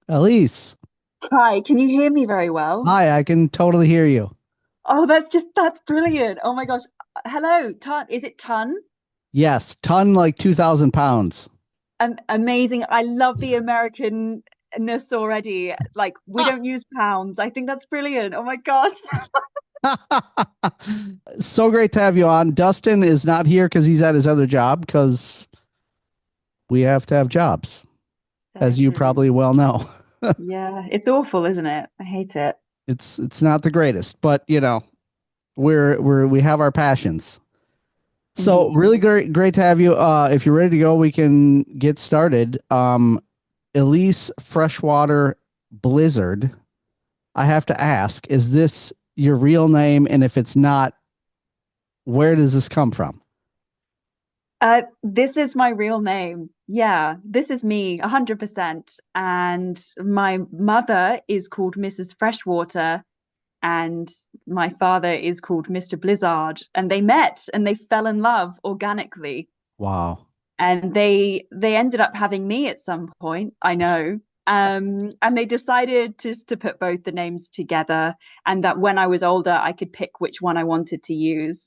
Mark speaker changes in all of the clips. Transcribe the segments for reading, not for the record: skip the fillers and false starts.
Speaker 1: Elise,
Speaker 2: Hi, can you hear me very well?
Speaker 1: hi, I can totally hear you.
Speaker 2: Oh, that's brilliant. Oh my gosh. Hello, Tun. Is it Tun?
Speaker 1: Yes, ton like 2,000 pounds.
Speaker 2: Amazing. I love the Americanness already. Like we don't use pounds. I think that's brilliant. Oh my gosh.
Speaker 1: So great to have you on. Dustin is not here because he's at his other job because we have to have jobs,
Speaker 2: So
Speaker 1: as you
Speaker 2: true.
Speaker 1: probably well know.
Speaker 2: Yeah, it's awful, isn't it? I hate it.
Speaker 1: It's not the greatest, but we have our passions. So
Speaker 2: Indeed.
Speaker 1: really great to have you. If you're ready to go, we can get started. Elise Freshwater Blizzard. I have to ask, is this your real name? And if it's not, where does this come from?
Speaker 2: This is my real name. Yeah, this is me, 100%. And my mother is called Mrs. Freshwater, and my father is called Mr. Blizzard, and they met and they fell in love organically,
Speaker 1: Wow.
Speaker 2: and they ended up having me at some point. I know. And they decided just to put both the names together, and that when I was older, I could pick which one I wanted to use.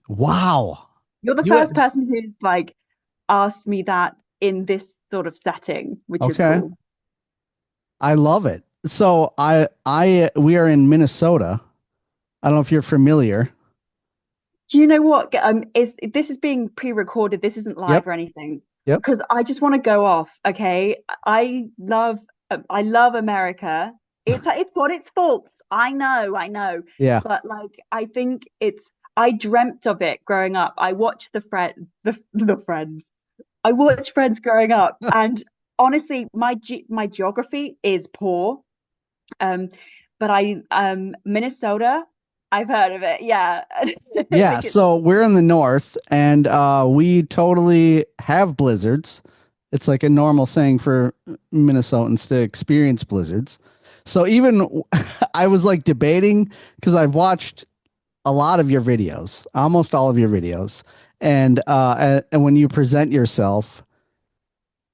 Speaker 1: Wow.
Speaker 2: You're the
Speaker 1: You
Speaker 2: first person who's like asked me that in this sort of setting, which is
Speaker 1: okay?
Speaker 2: cool.
Speaker 1: I love it. So we are in Minnesota. I don't know if you're familiar.
Speaker 2: Do you know what? Is this is being pre-recorded? This isn't
Speaker 1: Yep.
Speaker 2: live or anything,
Speaker 1: Yep.
Speaker 2: because I just want to go off. Okay, I love America. It's got its faults. I know,
Speaker 1: Yeah.
Speaker 2: but like I think it's. I dreamt of it growing up. I watched the Friends. I watched Friends growing up, and honestly, my geography is poor. Um, but Minnesota, I've heard of it. Yeah, I
Speaker 1: Yeah.
Speaker 2: think it's
Speaker 1: So we're in the north and we totally have blizzards. It's like a normal thing for Minnesotans to experience blizzards. So even I was like debating because I've watched a lot of your videos, almost all of your videos. And when you present yourself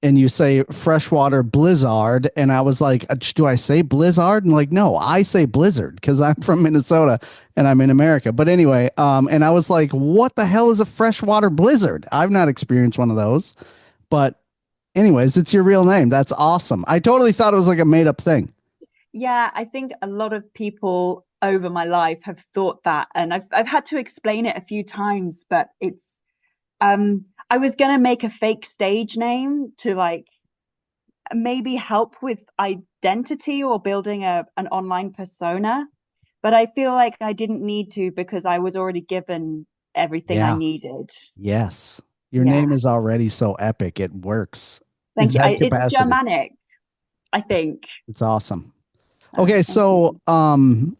Speaker 1: and you say freshwater blizzard, and I was like, do I say blizzard? And like, no, I say blizzard because I'm from Minnesota and I'm in America. But anyway, and I was like, what the hell is a freshwater blizzard? I've not experienced one of those. But anyways, it's your real name. That's awesome. I totally thought it was like a made up thing.
Speaker 2: Yeah, I think a lot of people over my life have thought that, and I've had to explain it a few times, but it's I was gonna make a fake stage name to like maybe help with identity or building an online persona, but I feel like I didn't need to because I was already given everything I
Speaker 1: Yeah.
Speaker 2: needed.
Speaker 1: Yes. Your name
Speaker 2: Yeah,
Speaker 1: is already so epic. It works in
Speaker 2: thank you.
Speaker 1: that
Speaker 2: It's
Speaker 1: capacity.
Speaker 2: Germanic, I think.
Speaker 1: It's awesome.
Speaker 2: Oh,
Speaker 1: Okay,
Speaker 2: thank
Speaker 1: so
Speaker 2: you.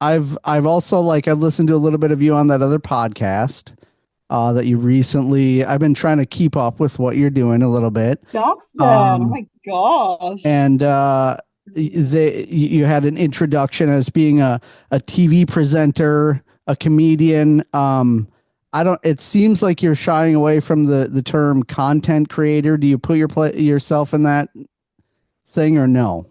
Speaker 1: I've also like I've listened to a little bit of you on that other podcast that you recently. I've been trying to keep up with what you're doing a little bit.
Speaker 2: Dustin, oh
Speaker 1: Um,
Speaker 2: my gosh.
Speaker 1: and you had an introduction as being a TV presenter, a comedian. I don't. It seems like you're shying away from the term content creator. Do you put yourself in that thing or no?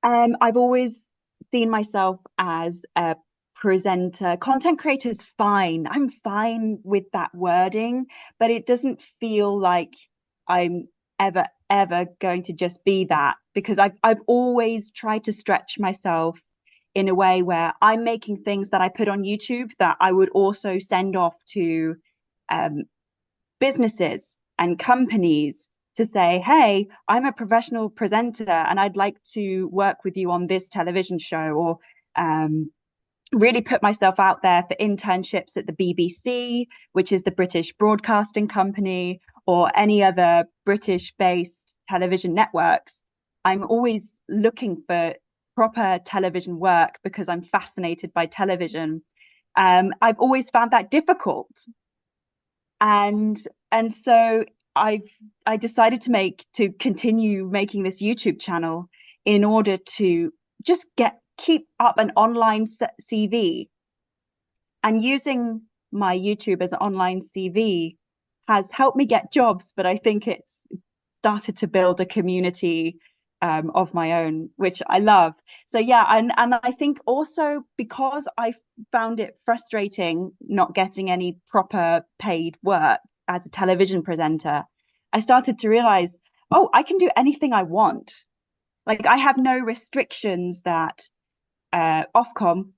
Speaker 2: I've always seen myself as a presenter. Content creator is fine. I'm fine with that wording, but it doesn't feel like I'm ever going to just be that, because I've always tried to stretch myself in a way where I'm making things that I put on YouTube that I would also send off to um, businesses and companies to say, hey, I'm a professional presenter and I'd like to work with you on this television show, or really put myself out there for internships at the BBC, which is the British Broadcasting Company, or any other British based television networks. I'm always looking for proper television work because I'm fascinated by television. I've always found that difficult, and so I've I decided to continue making this YouTube channel in order to just get keep up an online CV, and using my YouTube as an online CV has helped me get jobs, but I think it's started to build a community of my own, which I love. So yeah, and I think also because I found it frustrating not getting any proper paid work as a television presenter, I started to realize, oh, I can do anything I want. Like I have no restrictions that Ofcom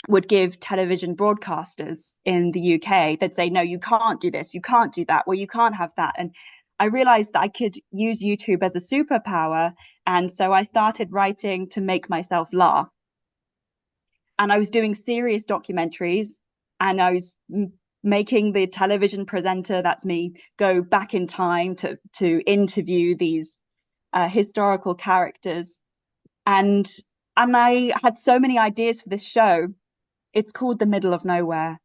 Speaker 2: would give television broadcasters in the UK. They'd say, no, you can't do this, you can't do that, well, you can't have that. And I realized that I could use YouTube as a superpower. And so I started writing to make myself laugh. And I was doing serious documentaries, and I was making the television presenter, that's me, go back in time to interview these historical characters. And I had so many ideas for this show. It's called The Middle of Nowhere.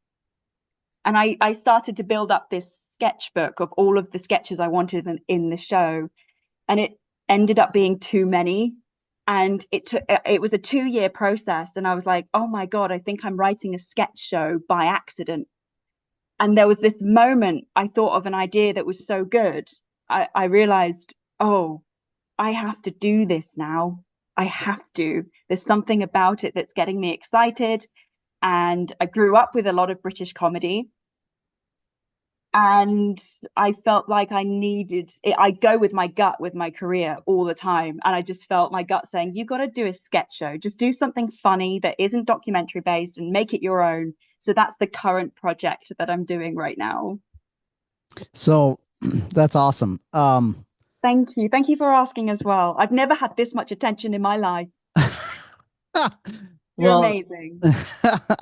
Speaker 2: And I started to build up this sketchbook of all of the sketches I wanted in the show. And it ended up being too many. And it was a 2 year process. And I was like, oh my God, I think I'm writing a sketch show by accident. And there was this moment I thought of an idea that was so good. I realized, oh, I have to do this now. I have to. There's something about it that's getting me excited. And I grew up with a lot of British comedy. And I felt like I needed it. I go with my gut with my career all the time. And I just felt my gut saying, you've got to do a sketch show. Just do something funny that isn't documentary based and make it your own. So that's the current project that I'm doing right now.
Speaker 1: So that's awesome.
Speaker 2: Thank you. Thank you for asking as well. I've never had this much attention in my life. You're
Speaker 1: well,
Speaker 2: amazing.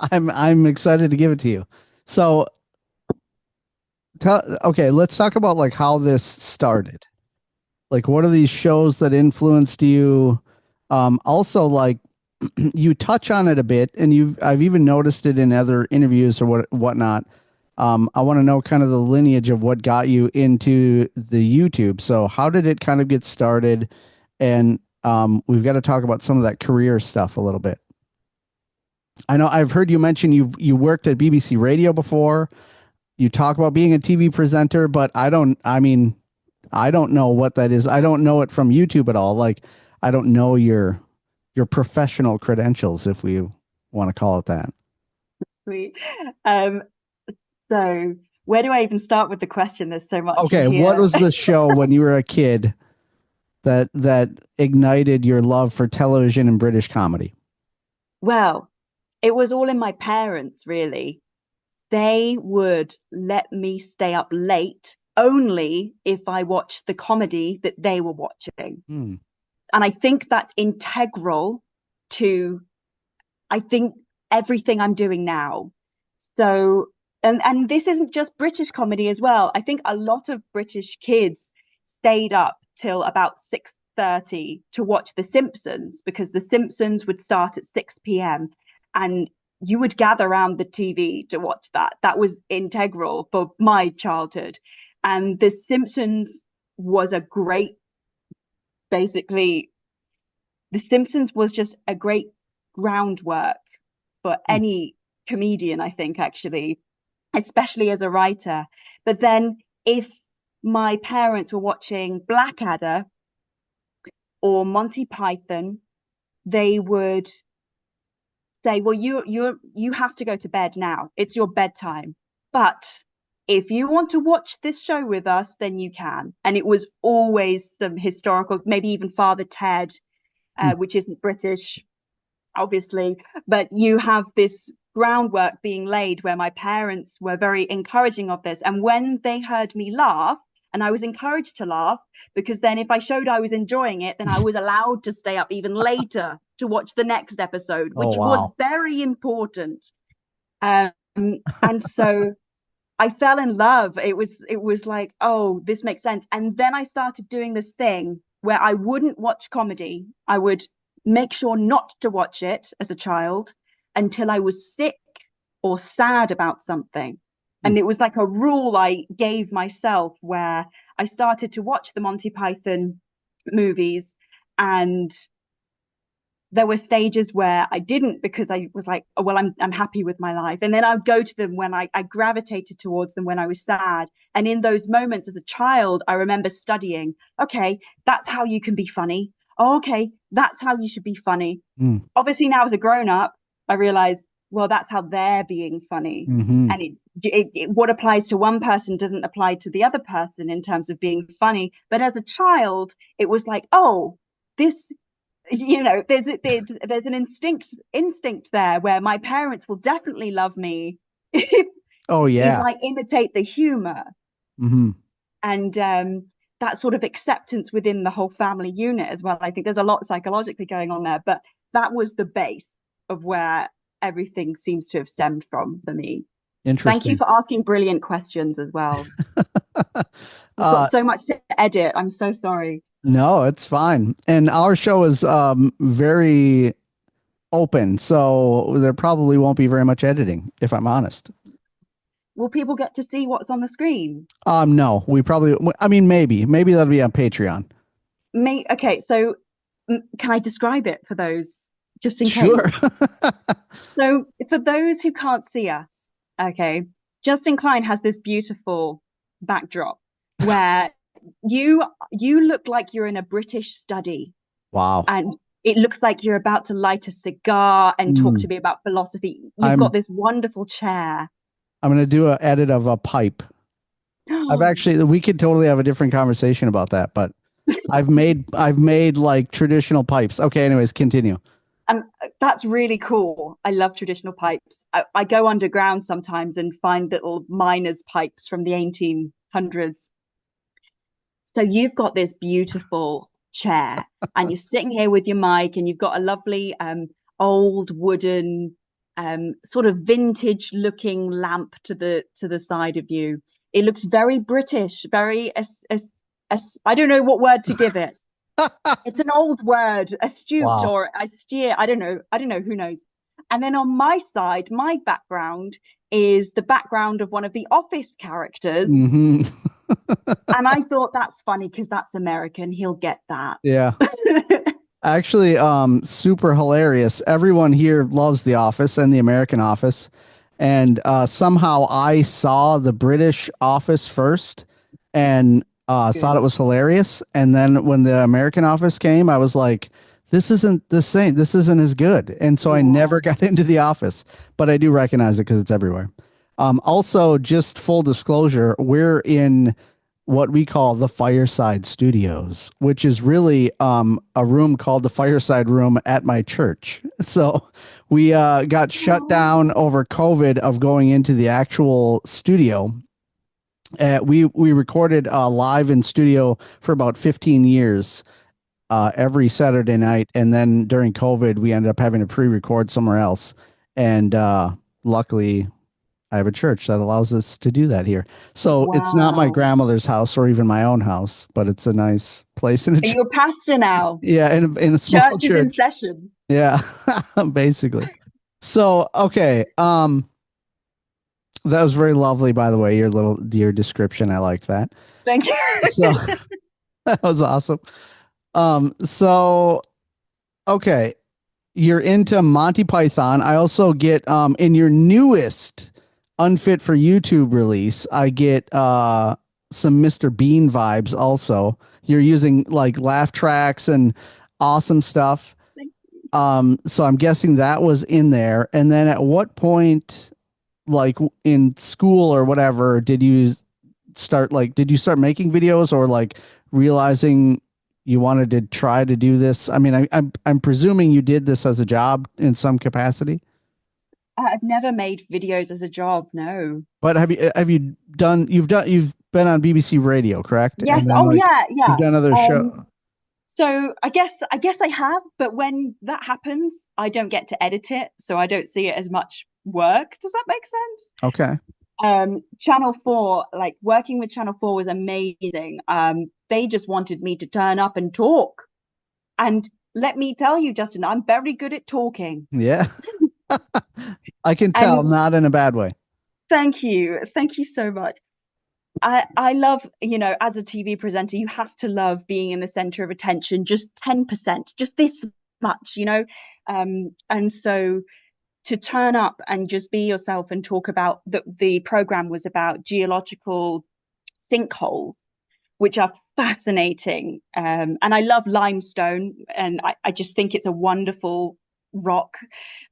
Speaker 1: I'm excited to give it to you. So, okay, let's talk about like how this started. Like, what are these shows that influenced you? Also, like, you touch on it a bit, and I've even noticed it in other interviews or whatnot. I want to know kind of the lineage of what got you into the YouTube. So, how did it kind of get started? And we've got to talk about some of that career stuff a little bit. I know I've heard you mention you worked at BBC Radio before. You talk about being a TV presenter, but I mean, I don't know what that is. I don't know it from YouTube at all. Like, I don't know your professional credentials, if we want to call it that.
Speaker 2: Sweet. Um, so where do I even start with the question? There's so much in
Speaker 1: Okay, what
Speaker 2: here.
Speaker 1: was the show when you were a kid that ignited your love for television and British comedy?
Speaker 2: Well, it was all in my parents, really. They would let me stay up late only if I watched the comedy that they were watching.
Speaker 1: Hmm.
Speaker 2: And I think that's integral to, I think, everything I'm doing now. So, and this isn't just British comedy as well. I think a lot of British kids stayed up till about 6:30 to watch The Simpsons, because The Simpsons would start at 6 p.m. and you would gather around the TV to watch that. That was integral for my childhood. And The Simpsons was a great, basically, The Simpsons was just a great groundwork for
Speaker 1: Hmm.
Speaker 2: any comedian, I think, actually, especially as a writer. But then if my parents were watching Blackadder or Monty Python, they would say, well, you have to go to bed now. It's your bedtime. But if you want to watch this show with us, then you can. And it was always some historical, maybe even Father Ted,
Speaker 1: Hmm.
Speaker 2: which isn't British, obviously, but you have this groundwork being laid where my parents were very encouraging of this. And when they heard me laugh, and I was encouraged to laugh, because then if I showed I was enjoying it, then I was allowed to stay up even later to watch the next episode,
Speaker 1: Oh,
Speaker 2: which was
Speaker 1: wow.
Speaker 2: very important. Um, and so I fell in love. It was like, oh, this makes sense. And then I started doing this thing where I wouldn't watch comedy. I would make sure not to watch it as a child until I was sick or sad about something.
Speaker 1: Hmm.
Speaker 2: And it was like a rule I gave myself, where I started to watch the Monty Python movies, and there were stages where I didn't, because I was like, oh, well, I'm happy with my life. And then I'd go to them when I gravitated towards them when I was sad. And in those moments as a child, I remember studying, okay, that's how you can be funny. oh, okay, that's how you should be funny.
Speaker 1: Mm.
Speaker 2: Obviously, now as a grown up, I realize, well, that's how they're being funny.
Speaker 1: Hmm.
Speaker 2: And what applies to one person doesn't apply to the other person in terms of being funny. But as a child, it was like, oh, this, there's an instinct there where my parents will definitely love me
Speaker 1: Oh
Speaker 2: if
Speaker 1: yeah.
Speaker 2: I imitate the humor.
Speaker 1: Hmm.
Speaker 2: And that sort of acceptance within the whole family unit as well. I think there's a lot psychologically going on there, but that was the base of where everything seems to have stemmed from for me. Thank you
Speaker 1: Interesting.
Speaker 2: for asking brilliant questions as well. I've got
Speaker 1: uh
Speaker 2: so much to edit. I'm so sorry.
Speaker 1: no, it's fine. And our show is very open, so there probably won't be very much editing, if I'm honest.
Speaker 2: Will people get to see what's on the screen?
Speaker 1: No, we probably, I mean, maybe that'll be on Patreon.
Speaker 2: Okay, so can I describe it for those just in case?
Speaker 1: Sure.
Speaker 2: So for those who can't see us, okay, Justin Klein has this beautiful backdrop where you look like you're in a British study
Speaker 1: Wow.
Speaker 2: and it looks like you're about to light a cigar and talk to
Speaker 1: Mm.
Speaker 2: me about philosophy. You've got
Speaker 1: I'm
Speaker 2: this wonderful chair.
Speaker 1: I'm gonna do an edit of a pipe. We could totally have a different conversation about that, but I've made like traditional pipes. Okay, anyways, continue.
Speaker 2: And that's really cool. I love traditional pipes. I go underground sometimes and find little miners' pipes from the 1800s. So you've got this beautiful chair and you're sitting here with your mic and you've got a lovely old wooden sort of vintage looking lamp to the side of you. It looks very British, very I don't know what word to give it. It's an old word, astute
Speaker 1: Wow.
Speaker 2: or austere. I don't know. I don't know. Who knows? And then on my side, my background is the background of one of the Office characters.
Speaker 1: Hmm.
Speaker 2: And I thought that's funny because that's American. He'll get that.
Speaker 1: Yeah. Actually, super hilarious. Everyone here loves The Office and the American Office. And somehow I saw the British Office first and thought
Speaker 2: Good.
Speaker 1: it was hilarious. And then when the American Office came, I was like, this isn't the same. This isn't as good. And so I
Speaker 2: Yeah.
Speaker 1: never got into The Office, but I do recognize it because it's everywhere. Also, just full disclosure, we're in what we call the Fireside Studios, which is really a room called the Fireside Room at my church. So we got shut
Speaker 2: Oh,
Speaker 1: down over COVID of going into the actual studio. We recorded live in studio for about 15 years every Saturday night, and then during COVID, we ended up having to pre-record somewhere else. And luckily, I have a church that allows us to do that here. So it's not my
Speaker 2: wow.
Speaker 1: grandmother's house or even my own house, but it's a nice place in a
Speaker 2: Are you a pastor now?
Speaker 1: yeah, in a small
Speaker 2: Church is in
Speaker 1: church.
Speaker 2: session.
Speaker 1: Yeah, basically. So okay, that was very lovely, by the way. Your description, I liked that.
Speaker 2: Thank you.
Speaker 1: So that was awesome. So okay, you're into Monty Python. I also get in your newest Unfit for YouTube release, I get some Mr. Bean vibes also. You're using like laugh tracks and awesome stuff. So I'm guessing that was in there. And then at what point, like in school or whatever, did you start making videos or like realizing you wanted to try to do this? I mean, I'm presuming you did this as a job in some capacity,
Speaker 2: I've never made videos as a job, no.
Speaker 1: but you've been on BBC Radio, correct?
Speaker 2: Yes,
Speaker 1: And then
Speaker 2: oh
Speaker 1: like
Speaker 2: yeah,
Speaker 1: you've
Speaker 2: yeah.
Speaker 1: done other
Speaker 2: Um,
Speaker 1: show.
Speaker 2: so I guess I have, but when that happens, I don't get to edit it, so I don't see it as much work. Does that make sense?
Speaker 1: Okay.
Speaker 2: Channel 4, like working with Channel 4 was amazing. They just wanted me to turn up and talk. And let me tell you, Justin, I'm very good at talking.
Speaker 1: Yeah. I can tell,
Speaker 2: And
Speaker 1: not in a bad way.
Speaker 2: thank you. Thank you so much. I love, as a TV presenter, you have to love being in the center of attention, just 10%, just this much. And so to turn up and just be yourself and talk about the program was about geological sinkholes. which are fascinating. And I love limestone, and I just think it's a wonderful rock.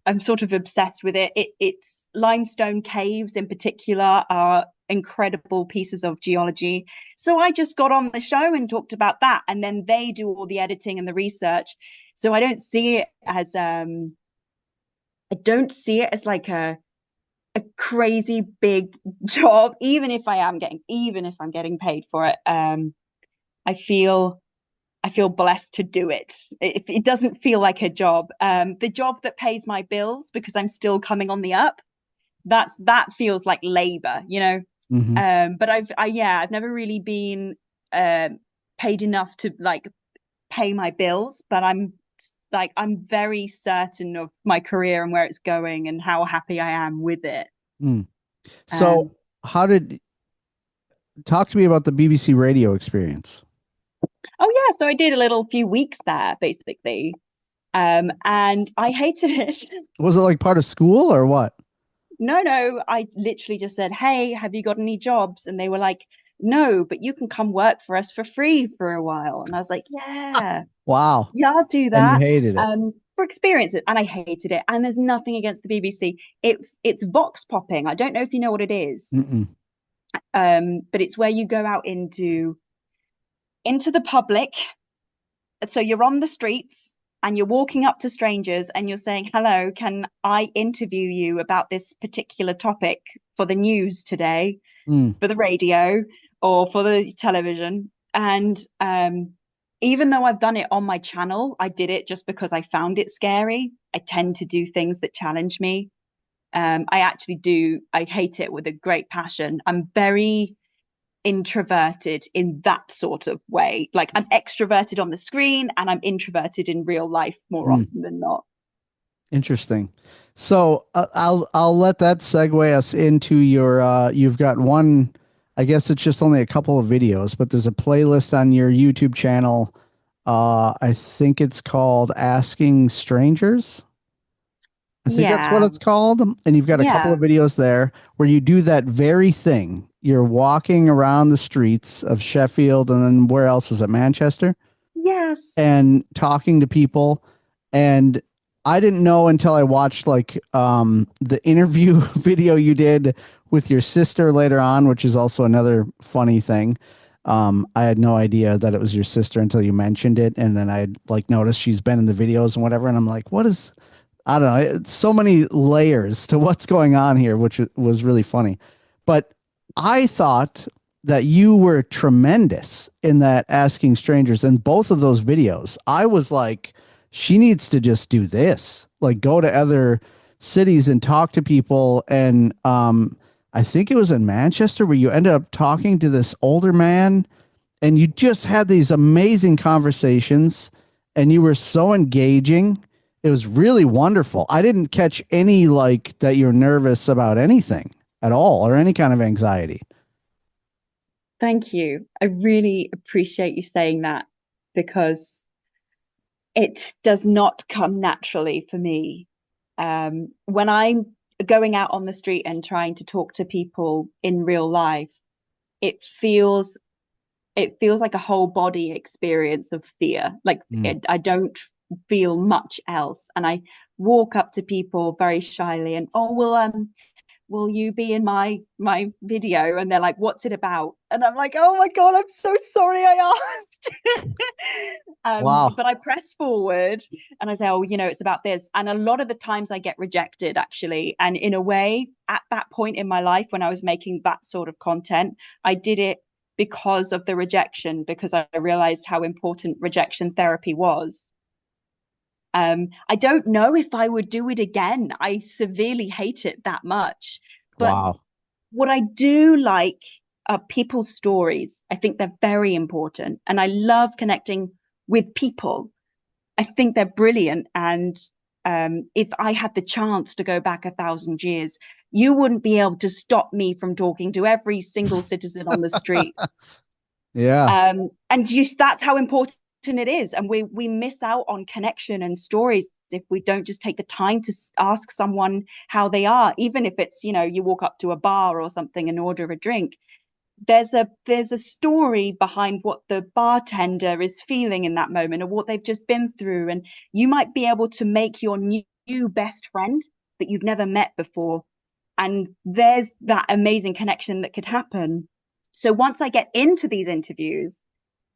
Speaker 2: I'm sort of obsessed with it. It's limestone caves in particular are incredible pieces of geology. So I just got on the show and talked about that, and then they do all the editing and the research. So I don't see it as like a crazy big job, even if I'm getting paid for it. I feel I feel blessed to do it. It doesn't feel like a job. The job that pays my bills because I'm still coming on the up, that feels like labor, you know.
Speaker 1: Hmm.
Speaker 2: But I've never really been paid enough to like pay my bills, but I'm very certain of my career and where it's going and how happy I am with it.
Speaker 1: Mm. So,
Speaker 2: Um,
Speaker 1: how did talk to me about the BBC radio experience?
Speaker 2: oh yeah, so I did a little few weeks there basically. And I hated it.
Speaker 1: Was it like part of school or what?
Speaker 2: No, I literally just said, "Hey, have you got any jobs?" And they were like, "No, but you can come work for us for free for a while." And I was like, "Yeah,
Speaker 1: Wow.
Speaker 2: yeah, I'll do
Speaker 1: And you
Speaker 2: that."
Speaker 1: hated it.
Speaker 2: For experiences, and I hated it. And there's nothing against the BBC. It's vox popping. I don't know if you know what it is.
Speaker 1: Mm-mm.
Speaker 2: But it's where you go out into the public. So you're on the streets and you're walking up to strangers and you're saying, "Hello, can I interview you about this particular topic for the news today,
Speaker 1: Mm.
Speaker 2: for the radio or for the television?" And even though I've done it on my channel, I did it just because I found it scary. I tend to do things that challenge me. I actually do. I hate it with a great passion. I'm very introverted in that sort of way. Like I'm extroverted on the screen and I'm introverted in real life more
Speaker 1: Mm.
Speaker 2: often than not.
Speaker 1: Interesting. So I'll let that segue us into your you've got one, I guess it's just only a couple of videos, but there's a playlist on your YouTube channel. I think it's called Asking Strangers. I think that's what
Speaker 2: Yeah.
Speaker 1: it's called. And you've got a couple
Speaker 2: Yeah.
Speaker 1: of videos there where you do that very thing. You're walking around the streets of Sheffield and then where else was it? Manchester?
Speaker 2: Yes.
Speaker 1: And talking to people. And I didn't know until I watched like the interview video you did with your sister later on, which is also another funny thing. I had no idea that it was your sister until you mentioned it, and then I like noticed she's been in the videos and whatever, and I'm like, what is? I don't know. It's so many layers to what's going on here, which was really funny. But I thought that you were tremendous in that asking strangers in both of those videos. I was like, she needs to just do this, like go to other cities and talk to people. And I think it was in Manchester where you ended up talking to this older man and you just had these amazing conversations and you were so engaging. It was really wonderful. I didn't catch any like that you're nervous about anything at all or any kind of anxiety.
Speaker 2: Thank you. I really appreciate you saying that because it does not come naturally for me. When I'm going out on the street and trying to talk to people in real life, it feels it feels like a whole body experience of fear.
Speaker 1: Mm.
Speaker 2: I don't feel much else, and I walk up to people very shyly and, "Oh, well, will you be in my video?" And they're like, "What's it about?" And I'm like, "Oh my God, I'm so sorry I asked."
Speaker 1: Wow.
Speaker 2: But I press forward and I say, "Oh, it's about this." And a lot of the times I get rejected actually. And in a way, at that point in my life when I was making that sort of content, I did it because of the rejection, because I realized how important rejection therapy was. I don't know if I would do it again. I severely hate it that much. But
Speaker 1: Wow.
Speaker 2: what I do like are people's stories. I think they're very important. And I love connecting with people. I think they're brilliant. And if I had the chance to go back 1,000 years, you wouldn't be able to stop me from talking to every single citizen on the street.
Speaker 1: Yeah.
Speaker 2: And that's how important it is. And we miss out on connection and stories if we don't just take the time to ask someone how they are, even if it's, you walk up to a bar or something and order a drink. there's a story behind what the bartender is feeling in that moment or what they've just been through, and you might be able to make your new best friend that you've never met before, and there's that amazing connection that could happen. So once I get into these interviews,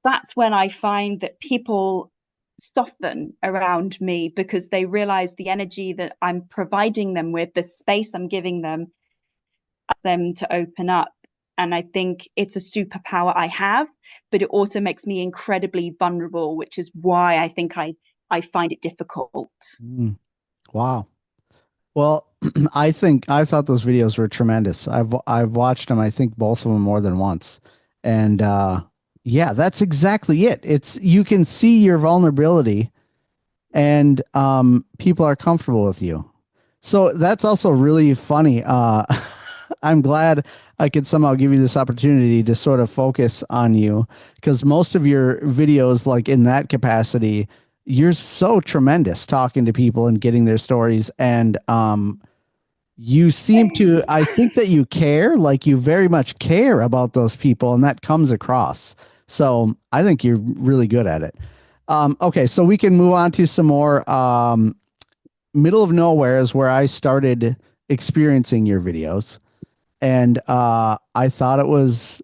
Speaker 2: that's when I find that people soften around me because they realize the energy that I'm providing them with, the space I'm giving them to open up. And I think it's a superpower I have, but it also makes me incredibly vulnerable, which is why I think I find it difficult.
Speaker 1: Mm, wow. Well, I thought those videos were tremendous. I've watched them, I think both of them more than once. And yeah, that's exactly it. It's you can see your vulnerability and people are comfortable with you. So that's also really funny. I'm glad I could somehow give you this opportunity to sort of focus on you because most of your videos, like in that capacity, you're so tremendous talking to people and getting their stories. And you seem to, I think that you care, like you very much care about those people, and that comes across. So I think you're really good at it. Okay, so we can move on to some more. Middle of nowhere is where I started experiencing your videos, and I thought it was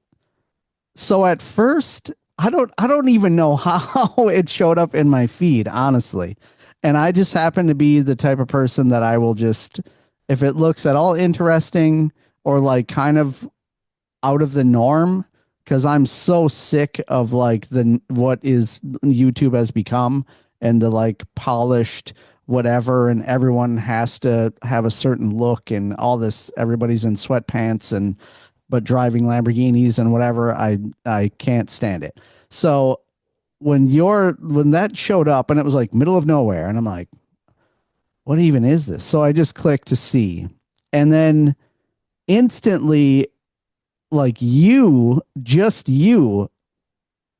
Speaker 1: so. At first, I don't even know how it showed up in my feed, honestly. And I just happen to be the type of person that I will just, if it looks at all interesting or like kind of out of the norm, because I'm so sick of like the what is YouTube has become and the like polished whatever, and everyone has to have a certain look and all this. Everybody's in sweatpants and but driving Lamborghinis and whatever. I can't stand it. So when that showed up and it was like middle of nowhere, and I'm like, what even is this? So I just clicked to see, and then instantly like just you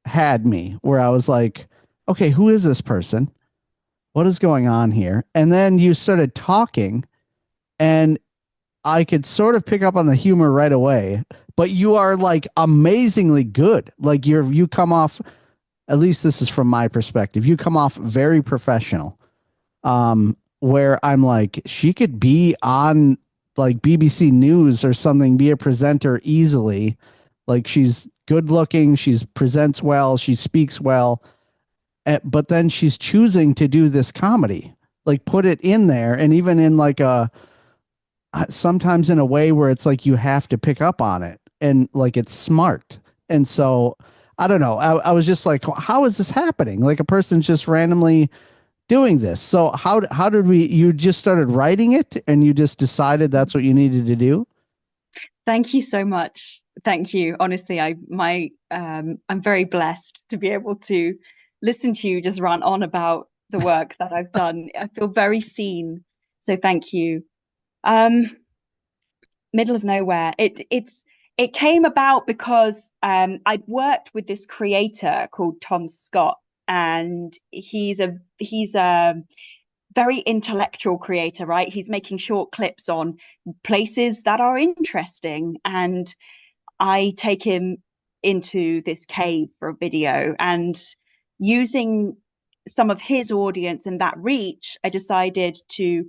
Speaker 1: had me where I was like, okay, who is this person? What is going on here? And then you started talking, and I could sort of pick up on the humor right away, but you are like amazingly good. Like you come off, at least this is from my perspective, you come off very professional. Where I'm like, she could be on like BBC News or something, be a presenter easily. Like she's good looking, she's presents well, she speaks well, but then she's choosing to do this comedy, like put it in there, and even in like a sometimes in a way where it's like you have to pick up on it and like it's smart. And so I don't know. I was just like, how is this happening? Like a person just randomly doing this. So how did we? You just started writing it, and you just decided that's what you needed to do.
Speaker 2: Thank you so much. Thank you. Honestly, I'm very blessed to be able to listen to you just rant on about the work that I've done. I feel very seen. So thank you. Um, Middle of nowhere. It came about because I'd worked with this creator called Tom Scott, and he's a very intellectual creator, right? He's making short clips on places that are interesting, and I take him into this cave for a video, and using some of his audience and that reach, I decided to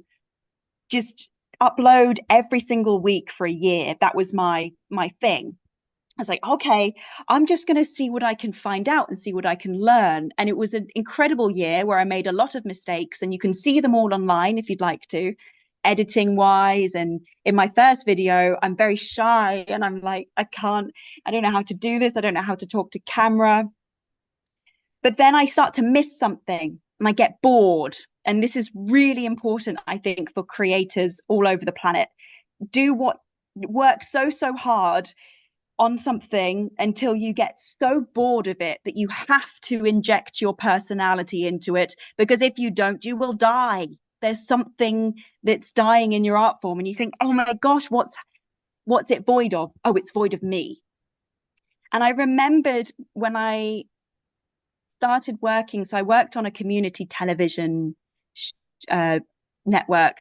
Speaker 2: just upload every single week for a year. That was my thing. I was like, okay, I'm just going to see what I can find out and see what I can learn. And it was an incredible year where I made a lot of mistakes, and you can see them all online if you'd like to, editing wise. And in my first video, I'm very shy and I'm like, I don't know how to do this. I don't know how to talk to camera. But then I start to miss something and I get bored. And this is really important, I think, for creators all over the planet. Do what work so hard on something until you get so bored of it that you have to inject your personality into it, because if you don't, you will die. There's something that's dying in your art form, and you think, oh my gosh, what's it void of? Oh, it's void of me. And I remembered when I started working, so I worked on a community television uh, network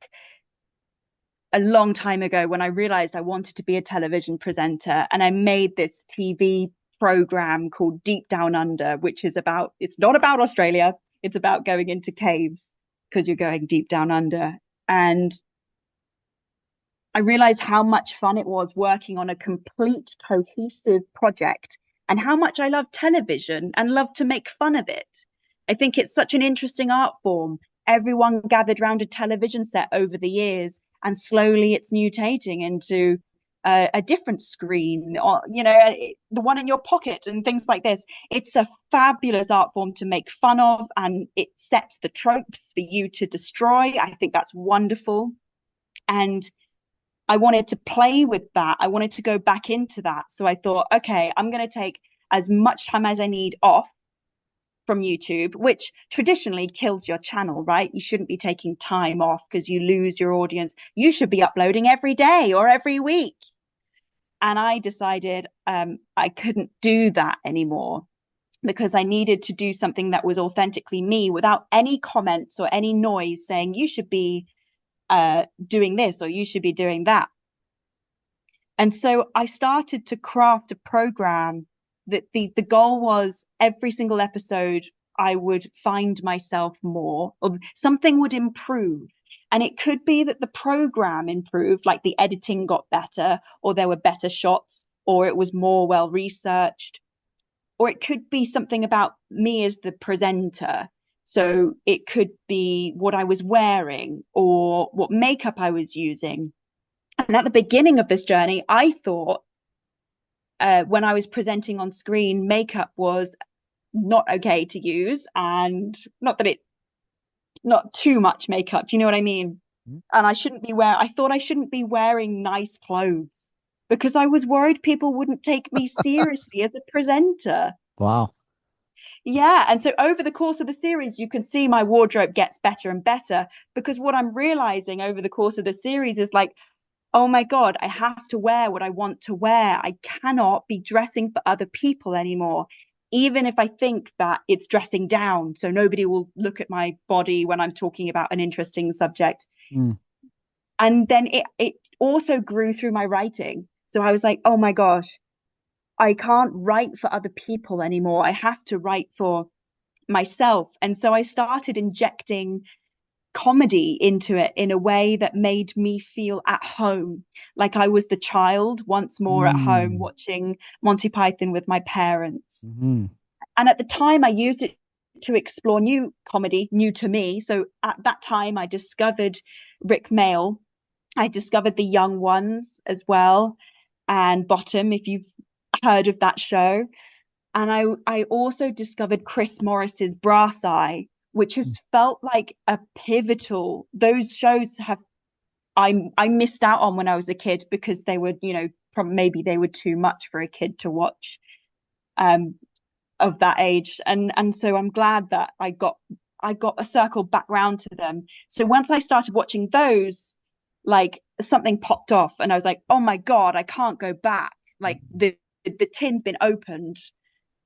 Speaker 2: a long time ago when I realized I wanted to be a television presenter, and I made this TV program called Deep Down Under, which is about, it's not about Australia, it's about going into caves because you're going deep down under. And I realized how much fun it was working on a complete cohesive project and how much I love television and love to make fun of it. I think it's such an interesting art form. Everyone gathered around a television set over the years, and slowly it's mutating into a different screen, or the one in your pocket and things like this. It's a fabulous art form to make fun of, and it sets the tropes for you to destroy. I think that's wonderful. And I wanted to play with that. I wanted to go back into that. So I thought, okay, I'm going to take as much time as I need off from YouTube, which traditionally kills your channel, right? You shouldn't be taking time off because you lose your audience. You should be uploading every day or every week. And I decided I couldn't do that anymore because I needed to do something that was authentically me without any comments or any noise saying you should be doing this or you should be doing that. And so I started to craft a program that the goal was every single episode I would find myself more, or something would improve. And it could be that the program improved, like the editing got better, or there were better shots, or it was more well researched, or it could be something about me as the presenter. So it could be what I was wearing or what makeup I was using. And at the beginning of this journey, I thought when I was presenting on screen, makeup was not okay to use, and not too much makeup. Do you know what I mean? And I thought I shouldn't be wearing nice clothes because I was worried people wouldn't take me seriously as a presenter.
Speaker 1: Wow.
Speaker 2: Yeah. And so over the course of the series, you can see my wardrobe gets better and better because what I'm realizing over the course of the series is like, oh my God, I have to wear what I want to wear. I cannot be dressing for other people anymore, even if I think that it's dressing down. So nobody will look at my body when I'm talking about an interesting subject.
Speaker 1: Mm.
Speaker 2: And then it also grew through my writing. So I was like, oh my gosh, I can't write for other people anymore. I have to write for myself. And so I started injecting comedy into it in a way that made me feel at home, like I was the child once more at home
Speaker 1: Mm.
Speaker 2: watching Monty Python with my parents.
Speaker 1: Mhm.
Speaker 2: And at the time, I used it to explore new comedy, new to me. So at that time, I discovered Rick Mail. I discovered The Young Ones as well, and Bottom, if you've heard of that show. And I also discovered Chris Morris's Brass Eye, which has felt like a pivotal. Those shows have I missed out on when I was a kid because they were, maybe they were too much for a kid to watch um of that age. And so I'm glad that I got a circle back round to them. So once I started watching those, like something popped off and I was like, oh my God, I can't go back. Like the tin's been opened.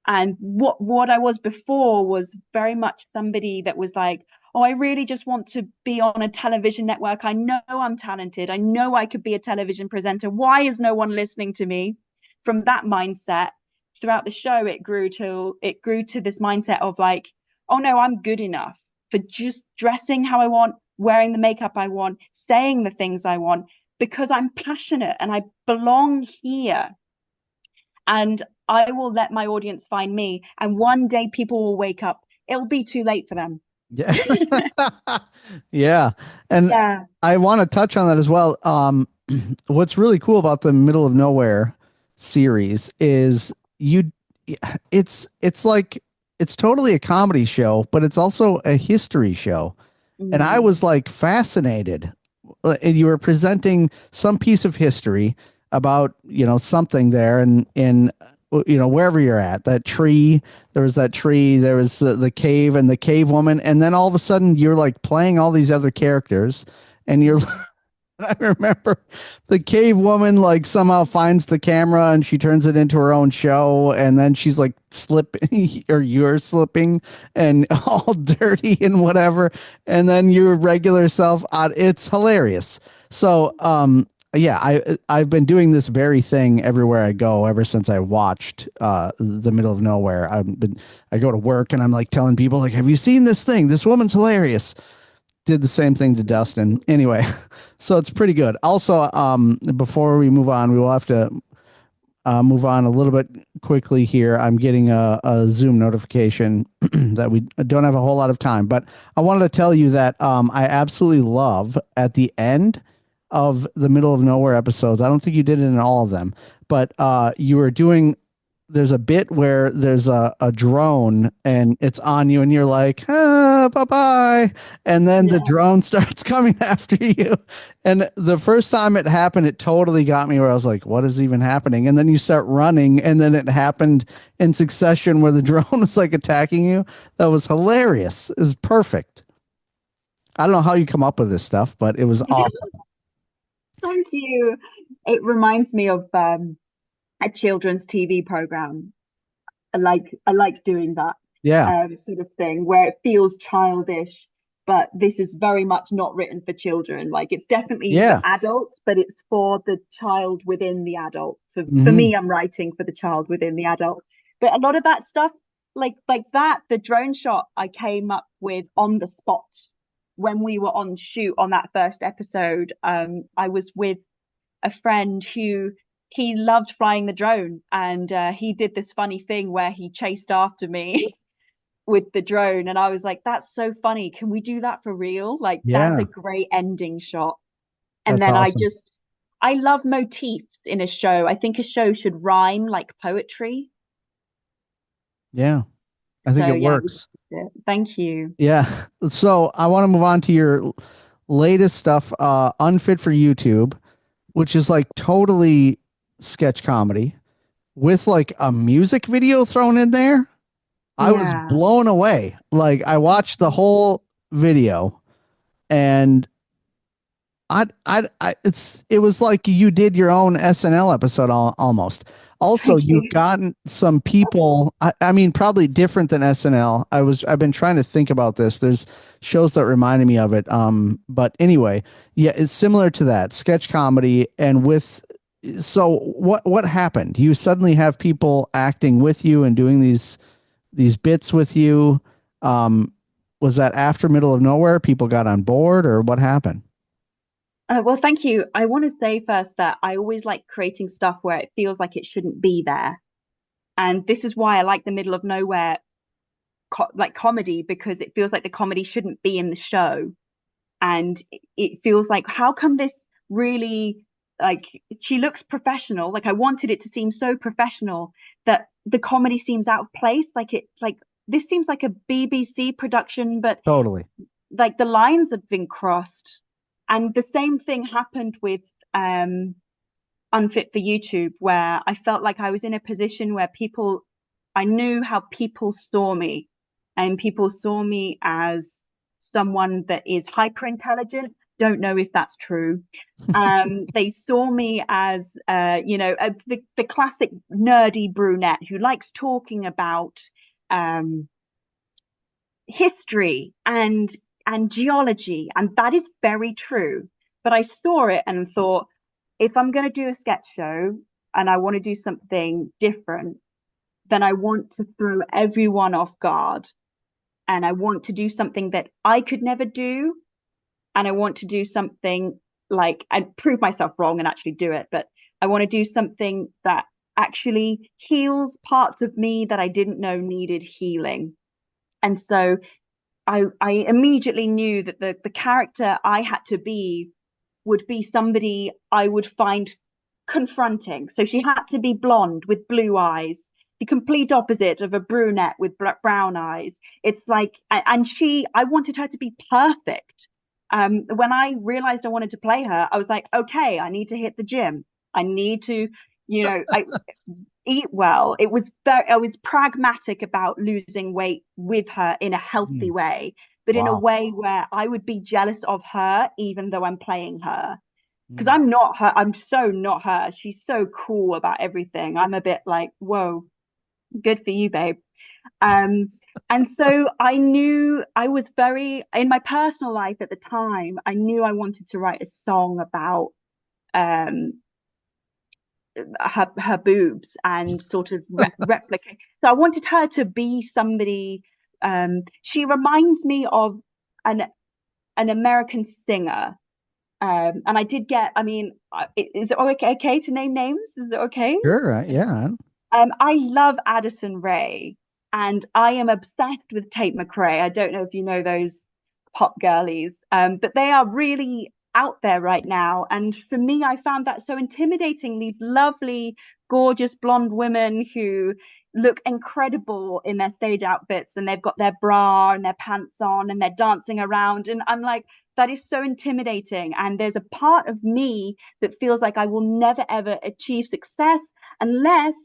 Speaker 2: And what I was before was very much somebody that was like, oh, I really just want to be on a television network. I know I'm talented. I know I could be a television presenter. Why is no one listening to me? From that mindset, throughout the show, it grew to this mindset of like, oh no, I'm good enough for just dressing how I want, wearing the makeup I want, saying the things I want, because I'm passionate and I belong here. And I will let my audience find me. And one day people will wake up. It'll be too late for them.
Speaker 1: Yeah. Yeah. And
Speaker 2: Yeah.
Speaker 1: I want to touch on that as well. What's really cool about the Middle of Nowhere series is it's like it's totally a comedy show, but it's also a history show. And I
Speaker 2: Mm.
Speaker 1: was like fascinated. And you were presenting some piece of history about, something there and in wherever you're at, that tree, there was the cave and the cave woman. And then all of a sudden you're like playing all these other characters and you're I remember the cave woman like somehow finds the camera and she turns it into her own show, and then she's like slipping or you're slipping and all dirty and whatever, and then your regular self it's hilarious. So yeah, I've been doing this very thing everywhere I go ever since I watched The Middle of Nowhere. I go to work and I'm like telling people like, have you seen this thing? This woman's hilarious. Did the same thing to Dustin. Anyway, so it's pretty good. Also, before we move on, we will have to move on a little bit quickly here. I'm getting a Zoom notification that we don't have a whole lot of time, but I wanted to tell you that I absolutely love at the end of the Middle of Nowhere episodes. I don't think you did it in all of them, but you were doing there's a bit where there's a drone and it's on you and you're like, bye bye. And then the
Speaker 2: Yeah.
Speaker 1: drone starts coming after you. And the first time it happened, it totally got me where I was like, what is even happening? And then you start running and then it happened in succession where the drone is like attacking you. That was hilarious. It was perfect. I don't know how you come up with this stuff, but it was awesome.
Speaker 2: Thank you. It reminds me of a children's TV program. I like doing that
Speaker 1: Yeah.
Speaker 2: sort of thing where it feels childish, but this is very much not written for children. Like it's definitely for
Speaker 1: Yeah.
Speaker 2: adults, but it's for the child within the adult. So for
Speaker 1: Hmm.
Speaker 2: me, I'm writing for the child within the adult. But a lot of that stuff, like that, the drone shot I came up with on the spot when we were on shoot on that first episode. I was with a friend who he loved flying the drone, and he did this funny thing where he chased after me with the drone, and I was like, that's so funny, can we do that for real? Like that's a
Speaker 1: Yeah.
Speaker 2: great ending shot. And
Speaker 1: That's
Speaker 2: then
Speaker 1: awesome.
Speaker 2: I love motifs in a show. I think a show should rhyme like poetry.
Speaker 1: Yeah. I think
Speaker 2: So
Speaker 1: it
Speaker 2: yeah,
Speaker 1: works.
Speaker 2: thank you.
Speaker 1: Yeah. So I want to move on to your latest stuff, Unfit for YouTube, which is like totally sketch comedy with like a music video thrown in there. I was
Speaker 2: Yeah.
Speaker 1: blown away. Like I watched the whole video and it was like you did your own SNL episode almost. Also,
Speaker 2: Thank
Speaker 1: you've
Speaker 2: you.
Speaker 1: gotten some people. I mean, probably different than SNL. I've been trying to think about this. There's shows that reminded me of it. But anyway, yeah, it's similar to that sketch comedy. And with so what happened? You suddenly have people acting with you and doing these bits with you. Um, was that after Middle of Nowhere? People got on board, or what happened?
Speaker 2: Well, thank you. I want to say first that I always like creating stuff where it feels like it shouldn't be there. And this is why I like the middle of nowhere like comedy, because it feels like the comedy shouldn't be in the show. And it feels like, how come this really, like, she looks professional. Like I wanted it to seem so professional that the comedy seems out of place. Like this seems like a BBC production, but
Speaker 1: Totally.
Speaker 2: like the lines have been crossed. And the same thing happened with um Unfit for YouTube, where I felt like I was in a position where I knew how people saw me, and people saw me as someone that is hyper intelligent. Don't know if that's true. They saw me as, the classic nerdy brunette who likes talking about um, history and geology, and that is very true. But I saw it and thought, if I'm going to do a sketch show and I want to do something different, then I want to throw everyone off guard, and I want to do something that I could never do, and I want to do something like and prove myself wrong and actually do it, but I want to do something that actually heals parts of me that I didn't know needed healing. And so I immediately knew that the character I had to be would be somebody I would find confronting. So she had to be blonde with blue eyes, the complete opposite of a brunette with brown eyes. It's like, and I wanted her to be perfect. When I realized I wanted to play her, I was like, okay, I need to hit the gym. I need to, I eat well. I was pragmatic about losing weight with her in a healthy
Speaker 1: Mm,
Speaker 2: way, but in a
Speaker 1: wow.
Speaker 2: way where I would be jealous of her, even though I'm playing her. because
Speaker 1: Mm.
Speaker 2: I'm not her. I'm so not her. She's so cool about everything. I'm a bit like, whoa, good for you, babe. Um, and so I knew I was very, in my personal life at the time, I knew I wanted to write a song about um her boobs and sort of replicate. So I wanted her to be somebody. She reminds me of an an American singer. And I did get, I mean, is it okay to name names? Is it okay?
Speaker 1: Sure. Yeah.
Speaker 2: I love Addison Rae, and I am obsessed with Tate McRae. I don't know if you know those pop girlies, but they are really out there right now. And for me, I found that so intimidating. These lovely, gorgeous blonde women who look incredible in their stage outfits, and they've got their bra and their pants on, and they're dancing around. And I'm like, that is so intimidating. And there's a part of me that feels like I will never, ever achieve success unless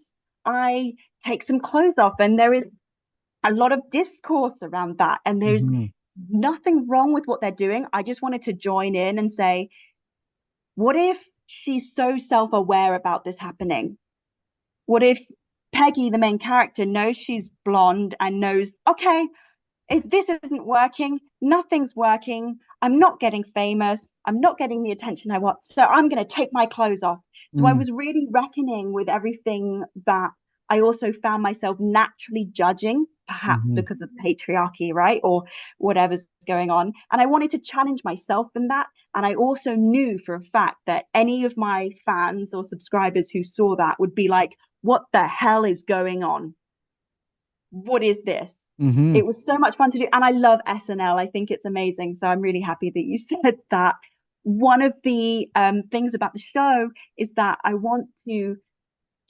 Speaker 2: I take some clothes off. And there is a lot of discourse around that. And there's
Speaker 1: Hmm.
Speaker 2: nothing wrong with what they're doing. I just wanted to join in and say, what if she's so self aware about this happening? What if Peggy, the main character, knows she's blonde and knows, okay, if this isn't working, nothing's working. I'm not getting famous. I'm not getting the attention I want. So I'm going to take my clothes off. So I
Speaker 1: Mm.
Speaker 2: was really reckoning with everything that I also found myself naturally judging, perhaps
Speaker 1: Hmm.
Speaker 2: because of patriarchy, right? Or whatever's going on. And I wanted to challenge myself in that. And I also knew for a fact that any of my fans or subscribers who saw that would be like, what the hell is going on? What is this?
Speaker 1: Hmm.
Speaker 2: It was so much fun to do. And I love SNL. I think it's amazing. So I'm really happy that you said that. One of the things about the show is that I want to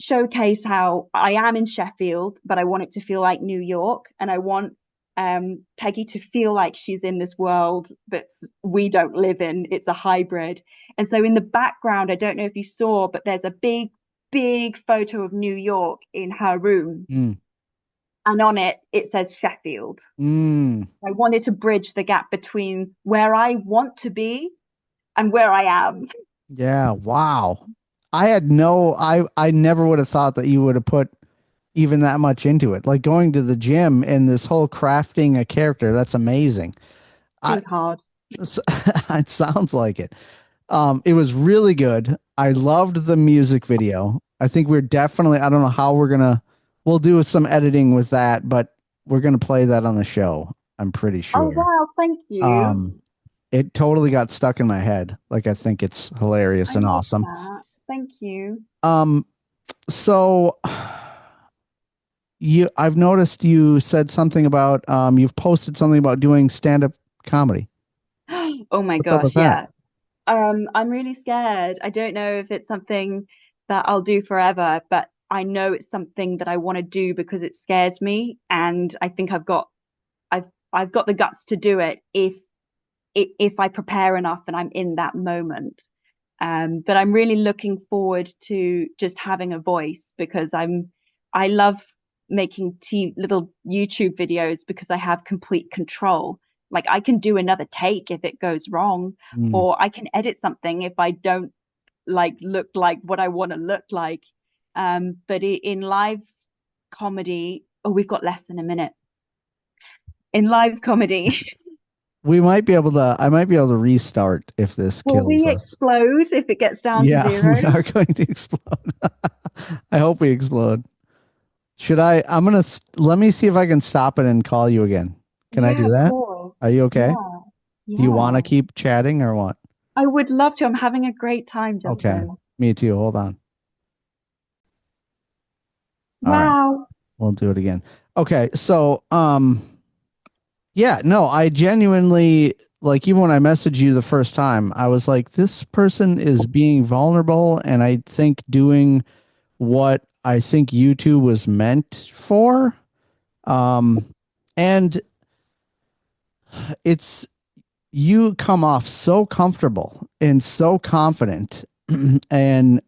Speaker 2: showcase how I am in Sheffield, but I want it to feel like New York. And I want Peggy to feel like she's in this world that we don't live in. It's a hybrid. And so in the background, I don't know if you saw, but there's a big, big photo of New York in her room,
Speaker 1: Mm.
Speaker 2: and on it it says Sheffield.
Speaker 1: Mm.
Speaker 2: I wanted to bridge the gap between where I want to be and where I am.
Speaker 1: Yeah. Wow. I never would have thought that you would have put even that much into it. Like going to the gym and this whole crafting a character, that's amazing.
Speaker 2: It
Speaker 1: I
Speaker 2: was hard.
Speaker 1: it sounds like it. It was really good. I loved the music video. I think we're definitely, I don't know how we'll do some editing with that, but we're gonna play that on the show. I'm pretty
Speaker 2: Oh
Speaker 1: sure.
Speaker 2: wow, thank you.
Speaker 1: Um, it totally got stuck in my head. Like I think it's hilarious
Speaker 2: I
Speaker 1: and
Speaker 2: love
Speaker 1: awesome.
Speaker 2: that. Thank you.
Speaker 1: Um, so I've noticed you said something about you've posted something about doing stand-up comedy.
Speaker 2: Oh my
Speaker 1: What's up with
Speaker 2: gosh,
Speaker 1: that?
Speaker 2: yeah. I'm really scared. I don't know if it's something that I'll do forever, but I know it's something that I want to do because it scares me, and I think I've I've got the guts to do it if I prepare enough and I'm in that moment. But I'm really looking forward to just having a voice because I love making little YouTube videos because I have complete control. Like I can do another take if it goes wrong,
Speaker 1: Mm.
Speaker 2: or I can edit something if I don't like look like what I want to look like. But in live comedy, oh, we've got less than a minute. In live comedy,
Speaker 1: We might be able to, I might be able to restart if this
Speaker 2: will
Speaker 1: kills
Speaker 2: we
Speaker 1: us.
Speaker 2: explode if it gets down to
Speaker 1: Yeah,
Speaker 2: zero?
Speaker 1: we are going to explode. I hope we explode. Let me see if I can stop it and call you again. Can I
Speaker 2: Yeah,
Speaker 1: do
Speaker 2: of
Speaker 1: that?
Speaker 2: course.
Speaker 1: Are you okay?
Speaker 2: Yeah,
Speaker 1: Do you want to
Speaker 2: yeah.
Speaker 1: keep chatting or what?
Speaker 2: I would love to. I'm having a great time,
Speaker 1: Okay.
Speaker 2: Justin.
Speaker 1: Me too. Hold on. All right.
Speaker 2: Wow.
Speaker 1: We'll do it again. Okay. So, yeah, no, I genuinely like even when I messaged you the first time, I was like, this person is being vulnerable and I think doing what I think YouTube was meant for. Um, and it's you come off so comfortable and so confident. And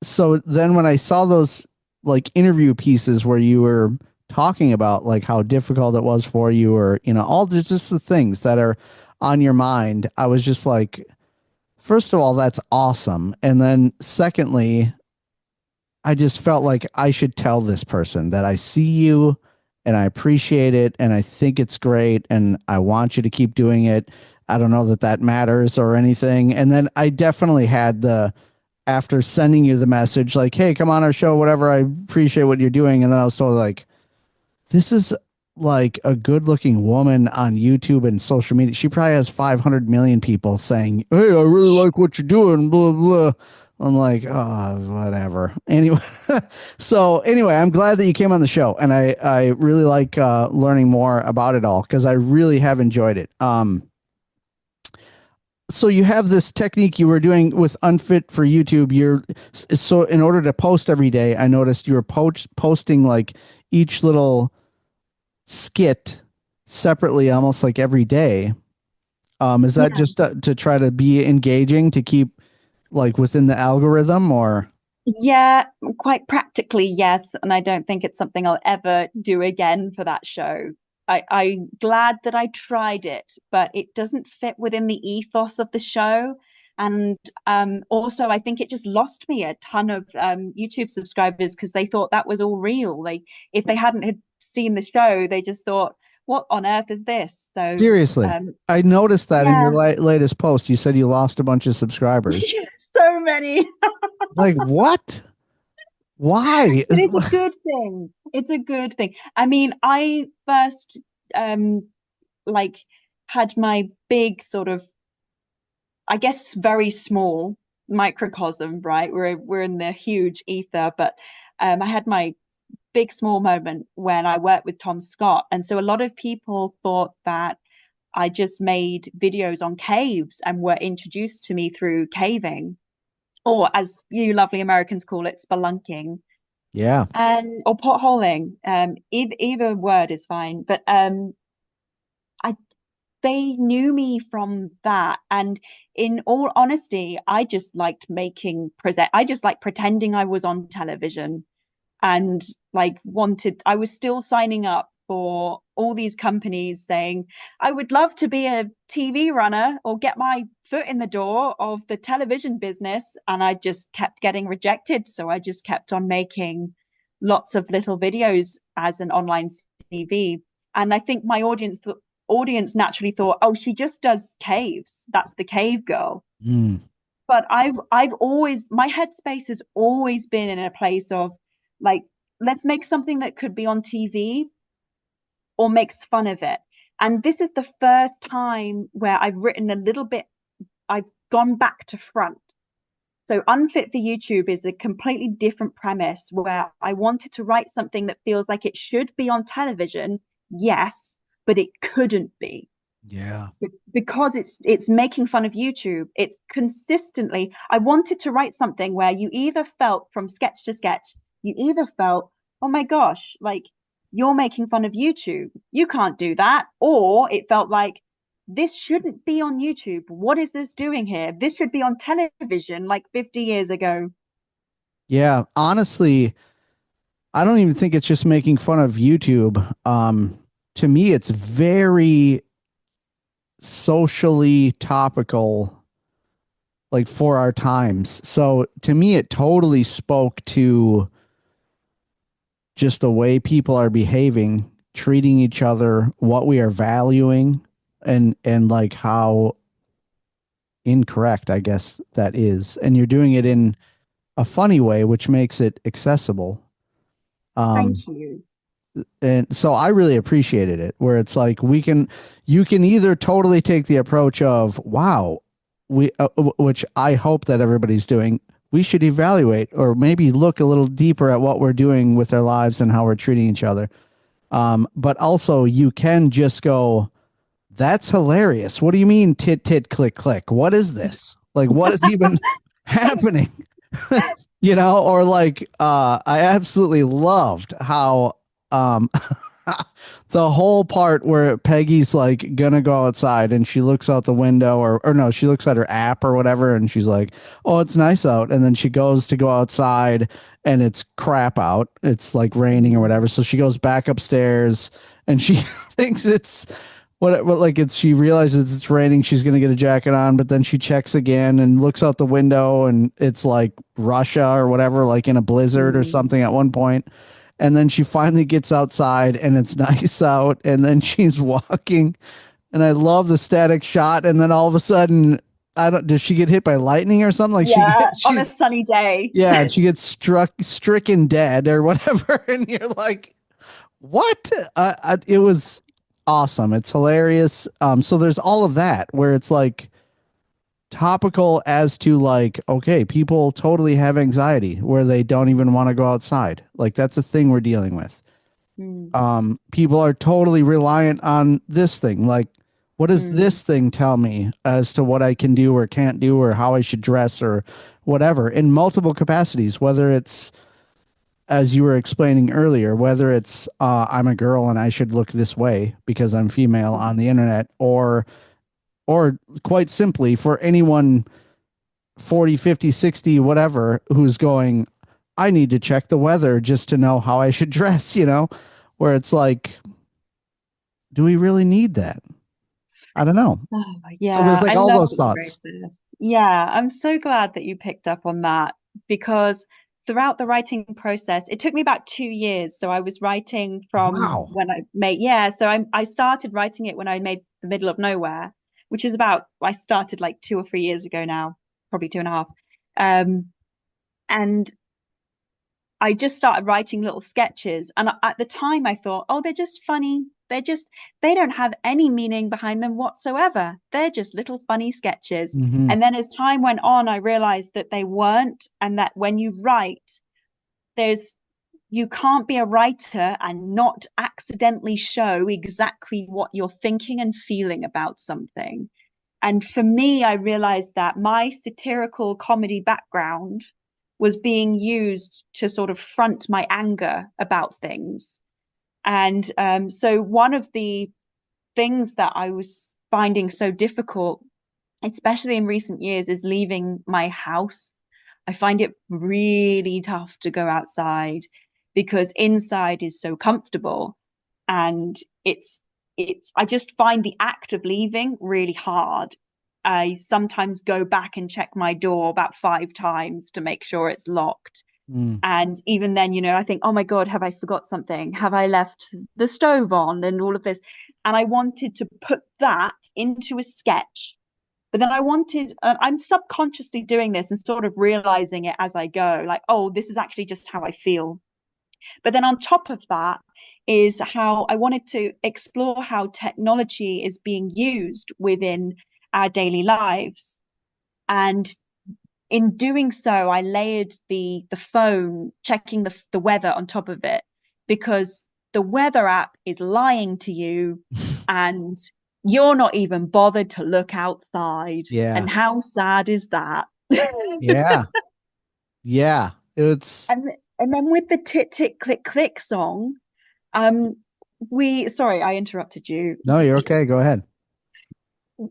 Speaker 1: so then when I saw those like interview pieces where you were talking about like how difficult it was for you or all just the things that are on your mind, I was just like first of all, that's awesome. And then secondly, I just felt like I should tell this person that I see you and I appreciate it and I think it's great and I want you to keep doing it. I don't know that that matters or anything. And then I definitely had the, after sending you the message, like, hey, come on our show, whatever. I appreciate what you're doing. And then I was told, like, this is like a good looking woman on YouTube and social media. She probably has 500 million people saying, hey, I really like what you're doing, blah, blah. I'm like, oh, whatever. Anyway, so anyway, I'm glad that you came on the show, and I really like learning more about it all because I really have enjoyed it. So you have this technique you were doing with Unfit for YouTube. You're so in order to post every day, I noticed you were posting like each little skit separately, almost like every day. Is that
Speaker 2: Yeah.
Speaker 1: just to try to be engaging to keep like within the algorithm or?
Speaker 2: Yeah, quite practically, yes. And I don't think it's something I'll ever do again for that show. I'm glad that I tried it, but it doesn't fit within the ethos of the show. And also, I think it just lost me a ton of YouTube subscribers because they thought that was all real. Like, if they hadn't had seen the show, they just thought, "What on earth is this?" So,
Speaker 1: Seriously,
Speaker 2: um,
Speaker 1: I noticed that in your
Speaker 2: yeah,
Speaker 1: latest post. You said you lost a bunch of subscribers.
Speaker 2: so many.
Speaker 1: Like, what? Why?
Speaker 2: But it's a good thing. It's a good thing. I mean, I first um like had my big sort of, I guess, very small microcosm, right? We're in the huge ether, but I had my big small moment when I worked with Tom Scott. And so a lot of people thought that I just made videos on caves and were introduced to me through caving, or as you lovely Americans call it, spelunking.
Speaker 1: Yeah.
Speaker 2: And or potholing, either word is fine, but I they knew me from that. And in all honesty, I just liked making present I just like pretending I was on television, and like wanted I was still signing up for all these companies saying I would love to be a TV runner or get my foot in the door of the television business, and I just kept getting rejected, so I just kept on making lots of little videos as an online CV. And I think my audience naturally thought, oh, she just does caves, that's the cave girl.
Speaker 1: Mm.
Speaker 2: But I've always, my headspace has always been in a place of like, let's make something that could be on TV or makes fun of it. And this is the first time where I've written a little bit, I've gone back to front. So Unfit for YouTube is a completely different premise where I wanted to write something that feels like it should be on television, yes, but it couldn't be
Speaker 1: Yeah.
Speaker 2: because it's making fun of YouTube. It's consistently, I wanted to write something where you either felt from sketch to sketch, you either felt, oh my gosh, like you're making fun of YouTube. You can't do that. Or it felt like this shouldn't be on YouTube. What is this doing here? This should be on television like 50 years ago.
Speaker 1: Yeah. Honestly, I don't even think it's just making fun of YouTube. To me, it's very socially topical, like for our times. So to me, it totally spoke to just the way people are behaving, treating each other, what we are valuing, and like how incorrect, I guess, that is. And you're doing it in a funny way, which makes it accessible.
Speaker 2: Thank
Speaker 1: Um,
Speaker 2: you.
Speaker 1: and so I really appreciated it, where it's like you can either totally take the approach of, wow, which I hope that everybody's doing. We should evaluate or maybe look a little deeper at what we're doing with our lives and how we're treating each other. But also you can just go, that's hilarious. What do you mean tit tit click click? What is this? Like what is even happening? You know, or like I absolutely loved how um the whole part where Peggy's like gonna go outside and she looks out the window or no, she looks at her app or whatever and she's like, "Oh, it's nice out." And then she goes to go outside and it's crap out. It's like raining or
Speaker 2: Mm.
Speaker 1: whatever. So she goes back upstairs and she thinks it's what like it's she realizes it's raining, she's gonna get a jacket on, but then she checks again and looks out the window and it's like Russia or whatever, like in a blizzard or
Speaker 2: Mm.
Speaker 1: something at one point. And then she finally gets outside and it's nice out, and then she's walking, and I love the static shot, and then all of a sudden, I don't does she get hit by lightning or something? Like she
Speaker 2: Yeah,
Speaker 1: gets
Speaker 2: on
Speaker 1: she
Speaker 2: a sunny day.
Speaker 1: yeah, and she gets stricken dead or whatever, and you're like, what? It was awesome. It's hilarious. So there's all of that where it's like topical as to like, okay, people totally have anxiety where they don't even want to go outside. Like that's a thing we're dealing with.
Speaker 2: Mm,
Speaker 1: People are totally reliant on this thing. Like, what does
Speaker 2: mm,
Speaker 1: this thing tell me as to what I can do or can't do or how I should dress or whatever in multiple capacities, whether it's as you were explaining earlier, whether it's I'm a girl and I should look this way because I'm female on the internet, or quite simply for anyone 40, 50, 60, whatever, who's going, I need to check the weather just to know how I should dress, where it's like, do we really need that? I don't know.
Speaker 2: oh,
Speaker 1: So there's
Speaker 2: yeah,
Speaker 1: like
Speaker 2: I
Speaker 1: all
Speaker 2: love
Speaker 1: those
Speaker 2: that you
Speaker 1: thoughts.
Speaker 2: raised this. Yeah, I'm so glad that you picked up on that because throughout the writing process, it took me about 2 years. So I was writing from
Speaker 1: Wow.
Speaker 2: when I made, yeah, so I started writing it when I made The Middle of Nowhere, which is about, I started like 2 or 3 years ago now, probably two and a half. Um, and I just started writing little sketches. And at the time, I thought, oh, they're just funny. They don't have any meaning behind them whatsoever. They're just little funny sketches.
Speaker 1: Hmm.
Speaker 2: And then as time went on, I realized that they weren't. And that when you write, there's, you can't be a writer and not accidentally show exactly what you're thinking and feeling about something. And for me, I realized that my satirical comedy background was being used to sort of front my anger about things. And so one of the things that I was finding so difficult, especially in recent years, is leaving my house. I find it really tough to go outside because inside is so comfortable, and I just find the act of leaving really hard. I sometimes go back and check my door about 5 times to make sure it's locked.
Speaker 1: Mm.
Speaker 2: And even then, I think, oh my God, have I forgot something? Have I left the stove on and all of this? And I wanted to put that into a sketch. But then I'm subconsciously doing this and sort of realizing it as I go, like, oh, this is actually just how I feel. But then on top of that is how I wanted to explore how technology is being used within our daily lives. And in doing so, I layered the phone, checking the weather on top of it, because the weather app is lying to you and you're not even bothered to look outside.
Speaker 1: Yeah.
Speaker 2: And how sad is that?
Speaker 1: Yeah. Yeah. It's
Speaker 2: And then with the tit tit click click song, um, we sorry, I interrupted you.
Speaker 1: no, you're okay. Go ahead.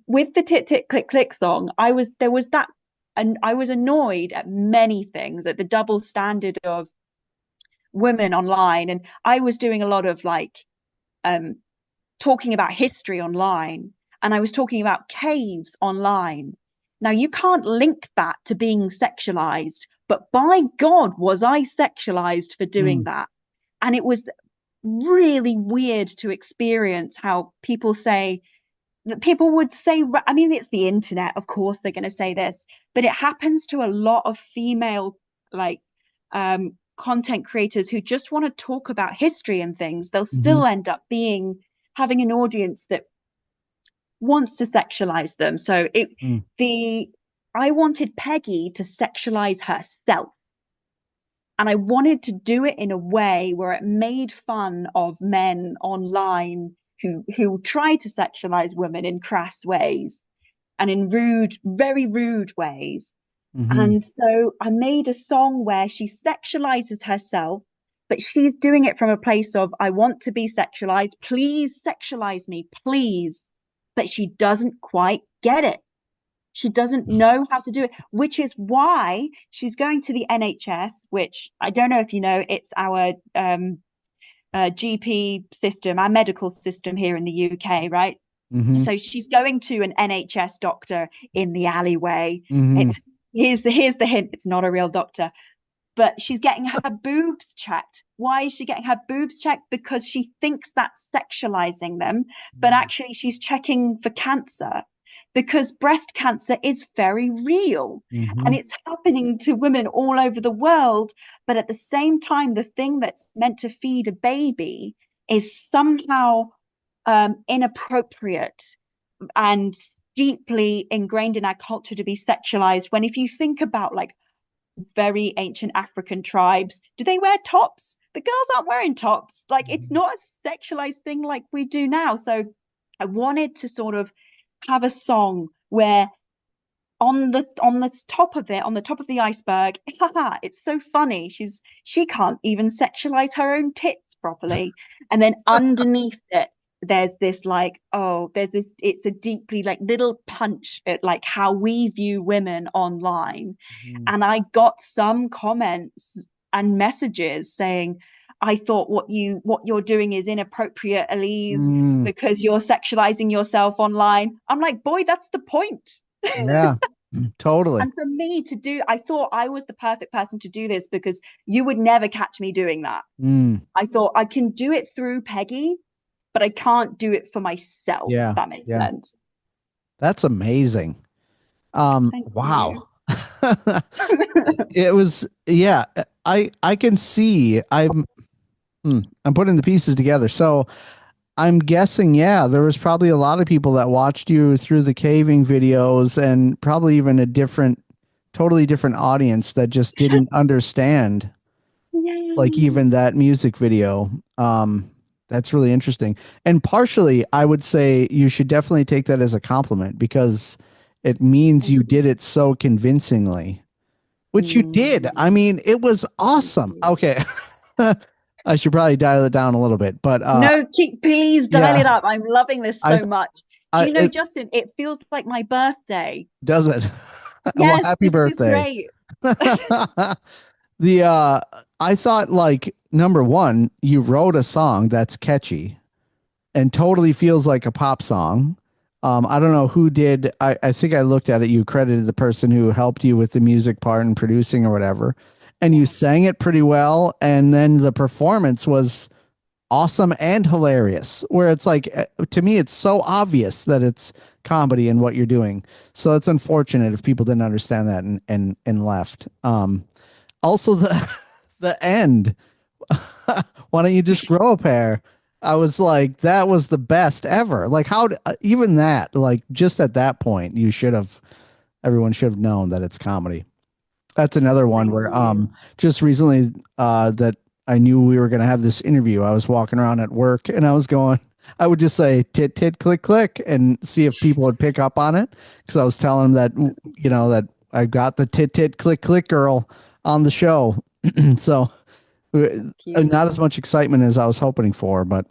Speaker 2: With the tit tit click click song, there was that, and I was annoyed at many things, at the double standard of women online. And I was doing a lot of like um talking about history online, and I was talking about caves online. Now you can't link that to being sexualized, but by God, was I sexualized for doing
Speaker 1: Mm.
Speaker 2: that? And it was really weird to experience how people say that people would say, I mean, it's the internet, of course they're going to say this, but it happens to a lot of female like content creators who just want to talk about history and things. They'll
Speaker 1: Hmm.
Speaker 2: still end up having an audience that wants to sexualize them. So
Speaker 1: Mm.
Speaker 2: the I wanted Peggy to sexualize herself, and I wanted to do it in a way where it made fun of men online who try to sexualize women in crass ways and in rude, very rude ways.
Speaker 1: Hmm.
Speaker 2: And so I made a song where she sexualizes herself, but she's doing it from a place of, I want to be sexualized. Please sexualize me, please. But she doesn't quite get it. She doesn't know how to do it, which is why she's going to the NHS, which I don't know if you know, it's our GP system, our medical system here in the UK, right?
Speaker 1: Mm-hmm.
Speaker 2: So she's going to an NHS doctor in the alleyway.
Speaker 1: Mm-hmm.
Speaker 2: It's here's the hint, it's not a real doctor, but she's getting her boobs checked. Why is she getting her boobs checked? Because she thinks that's sexualizing them, but actually she's checking for cancer, because breast cancer is very real
Speaker 1: Mm-hmm.
Speaker 2: and it's happening to women all over the world. But at the same time, the thing that's meant to feed a baby is somehow inappropriate and deeply ingrained in our culture to be sexualized. When if you think about like very ancient African tribes, do they wear tops? The girls aren't wearing tops. Like it's not a sexualized thing like we do now. So I wanted to sort of have a song where on the top of it, on the top of the iceberg, it's so funny. She can't even sexualize her own tits properly. And then underneath it, there's this like, oh, there's this, it's a deeply like little punch at like how we view women online.
Speaker 1: Mm-hmm.
Speaker 2: And I got some comments and messages saying, I thought what you're doing is inappropriate, Elise,
Speaker 1: Mm,
Speaker 2: because you're sexualizing yourself online. I'm like, boy, that's the point.
Speaker 1: yeah, totally.
Speaker 2: And for me to do, I thought I was the perfect person to do this because you would never catch me doing that.
Speaker 1: Mm,
Speaker 2: I thought I can do it through Peggy, but I can't do it for myself, if
Speaker 1: yeah,
Speaker 2: that makes
Speaker 1: yeah.
Speaker 2: sense.
Speaker 1: That's amazing.
Speaker 2: Thank you.
Speaker 1: Wow. It was, yeah, I can see I'm putting the pieces together. So I'm guessing, yeah, there was probably a lot of people that watched you through the caving videos and probably even a totally different audience that just didn't understand like
Speaker 2: Yeah.
Speaker 1: even that music video. That's really interesting. And partially, I would say you should definitely take that as a compliment because it means
Speaker 2: Thank
Speaker 1: you
Speaker 2: you.
Speaker 1: did it so convincingly, which you did. I
Speaker 2: Mm,
Speaker 1: mean, it was
Speaker 2: thank
Speaker 1: awesome.
Speaker 2: you.
Speaker 1: Okay. I should probably dial it down a little bit, but
Speaker 2: No, please dial it
Speaker 1: yeah,
Speaker 2: up. I'm loving this
Speaker 1: I
Speaker 2: so much. Do
Speaker 1: I
Speaker 2: you know,
Speaker 1: it
Speaker 2: Justin, it feels like my birthday.
Speaker 1: does it. Well,
Speaker 2: Yes,
Speaker 1: happy
Speaker 2: this is
Speaker 1: birthday.
Speaker 2: great.
Speaker 1: The I thought like number one, you wrote a song that's catchy and totally feels like a pop song. I don't know who did. I think I looked at it. You credited the person who helped you with the music part and producing or whatever. And you
Speaker 2: Yeah.
Speaker 1: sang it pretty well. And then the performance was awesome and hilarious, where it's like, to me, it's so obvious that it's comedy in what you're doing. So it's unfortunate if people didn't understand that and left. Also, the end. Why don't you just grow a pair? I was like, that was the best ever. Like, even that, like, just at that point, everyone should have known that it's comedy. That's another one
Speaker 2: Thank
Speaker 1: where,
Speaker 2: you.
Speaker 1: just recently, that I knew we were going to have this interview. I was walking around at work and I would just say tit, tit, click, click and see if people would pick up on it. Cause I was telling them that,
Speaker 2: That's
Speaker 1: that I got the tit, tit, click, click girl on the show. So,
Speaker 2: cute.
Speaker 1: not as much excitement as I was hoping for, but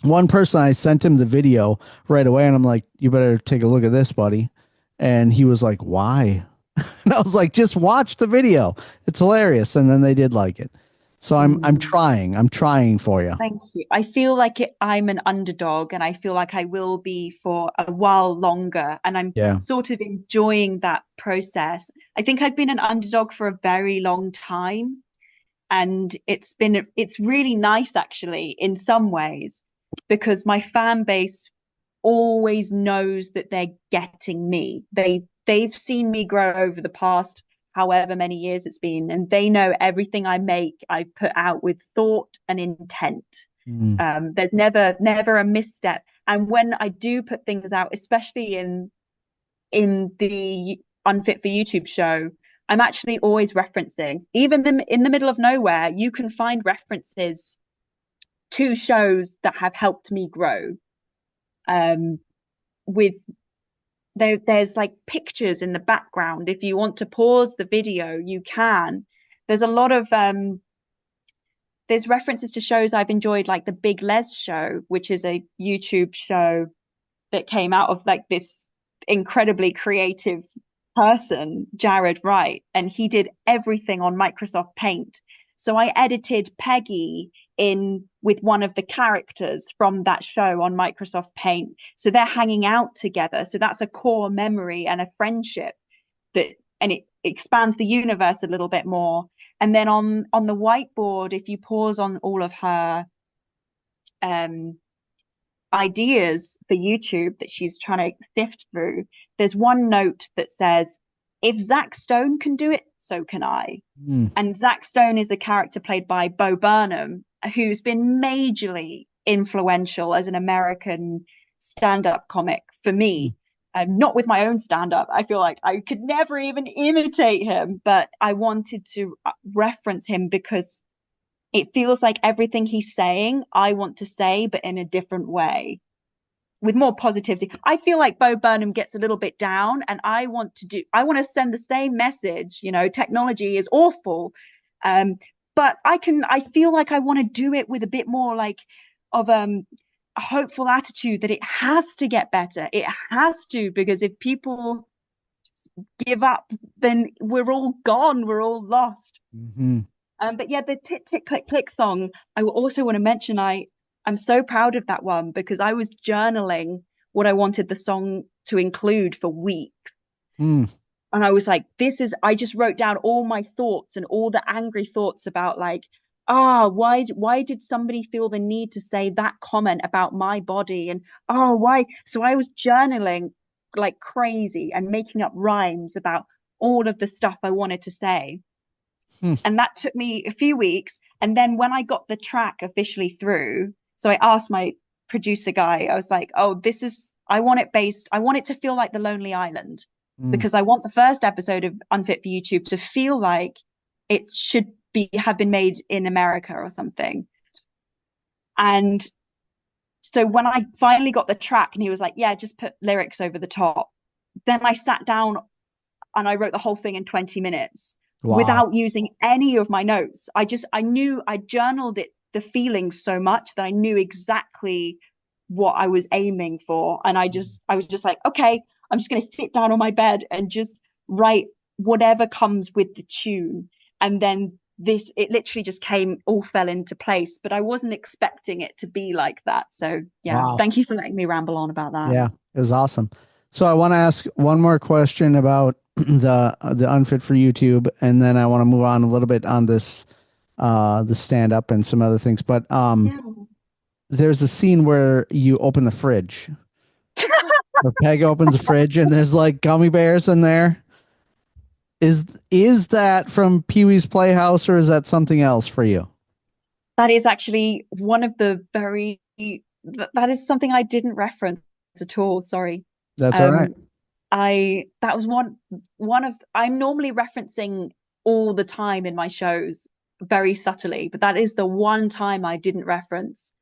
Speaker 1: one person I sent him the video right away, and I'm like, "You better take a look at this, buddy." And he was like, "Why?" And I was like, "Just watch the video. It's hilarious." And then they did like it. So I'm
Speaker 2: Mm.
Speaker 1: trying. I'm trying for you.
Speaker 2: Thank you. I feel like I'm an underdog and I feel like I will be for a while longer. And I'm
Speaker 1: Yeah.
Speaker 2: sort of enjoying that process. I think I've been an underdog for a very long time. And it's really nice actually in some ways because my fan base always knows that they're getting me. They've seen me grow over the past however many years it's been, and they know everything I make, I put out with thought and intent.
Speaker 1: Mm.
Speaker 2: There's never a misstep. And when I do put things out, especially in the Unfit for YouTube show, I'm actually always referencing, even in the middle of nowhere, you can find references to shows that have helped me grow. Um, with there's like pictures in the background. If you want to pause the video, you can. There's a lot of there's references to shows I've enjoyed, like the Big Les show, which is a YouTube show that came out of like this incredibly creative person, Jared Wright, and he did everything on Microsoft Paint. So I edited Peggy in with one of the characters from that show on Microsoft Paint. So they're hanging out together. So that's a core memory and a friendship that, and it expands the universe a little bit more. And then on the whiteboard, if you pause on all of her um ideas for YouTube that she's trying to sift through, there's one note that says, if Zach Stone can do it, so can I.
Speaker 1: Mm.
Speaker 2: And Zach Stone is a character played by Bo Burnham, who's been majorly influential as an American stand-up comic for me. Not with my own stand-up. I feel like I could never even imitate him, but I wanted to reference him because it feels like everything he's saying, I want to say, but in a different way, with more positivity. I feel like Bo Burnham gets a little bit down, and I want to send the same message. You know, technology is awful, but I feel like I want to do it with a bit more like of a hopeful attitude that it has to get better. It has to, because if people give up, then we're all gone. We're all lost.
Speaker 1: Mm-hmm.
Speaker 2: But yeah, the tick tick click click song, I also want to mention, I'm so proud of that one because I was journaling what I wanted the song to include for weeks.
Speaker 1: Mm.
Speaker 2: And I was like, I just wrote down all my thoughts and all the angry thoughts about like, why did somebody feel the need to say that comment about my body? And why? So I was journaling like crazy and making up rhymes about all of the stuff I wanted to say.
Speaker 1: Mm.
Speaker 2: And that took me a few weeks. And then when I got the track officially through, so I asked my producer guy, I was like, I want it to feel like The Lonely Island,
Speaker 1: Mm.
Speaker 2: because I want the first episode of Unfit for YouTube to feel like it should have been made in America or something. And so when I finally got the track and he was like, yeah, just put lyrics over the top, then I sat down and I wrote the whole thing in 20 minutes
Speaker 1: Wow.
Speaker 2: without using any of my notes. I knew I journaled the feelings so much that I knew exactly what I was aiming for. And I was just like, okay, I'm just going to sit down on my bed and just write whatever comes with the tune. And then it literally just all fell into place, but I wasn't expecting it to be like that. So yeah,
Speaker 1: Wow.
Speaker 2: thank you for letting me ramble on about that.
Speaker 1: Yeah, it was awesome. So I want to ask one more question about the unfit for YouTube, and then I want to move on a little bit on this the stand up and some other things. But
Speaker 2: Yeah.
Speaker 1: there's a scene where you open the fridge. Where Peg opens the fridge and there's like gummy bears in there. Is that from Pee-wee's Playhouse or is that something else for you?
Speaker 2: That is actually one of the that is something I didn't reference at all. Sorry.
Speaker 1: That's all right.
Speaker 2: Um, that was one of I'm normally referencing all the time in my shows very subtly, but that is the one time I didn't reference.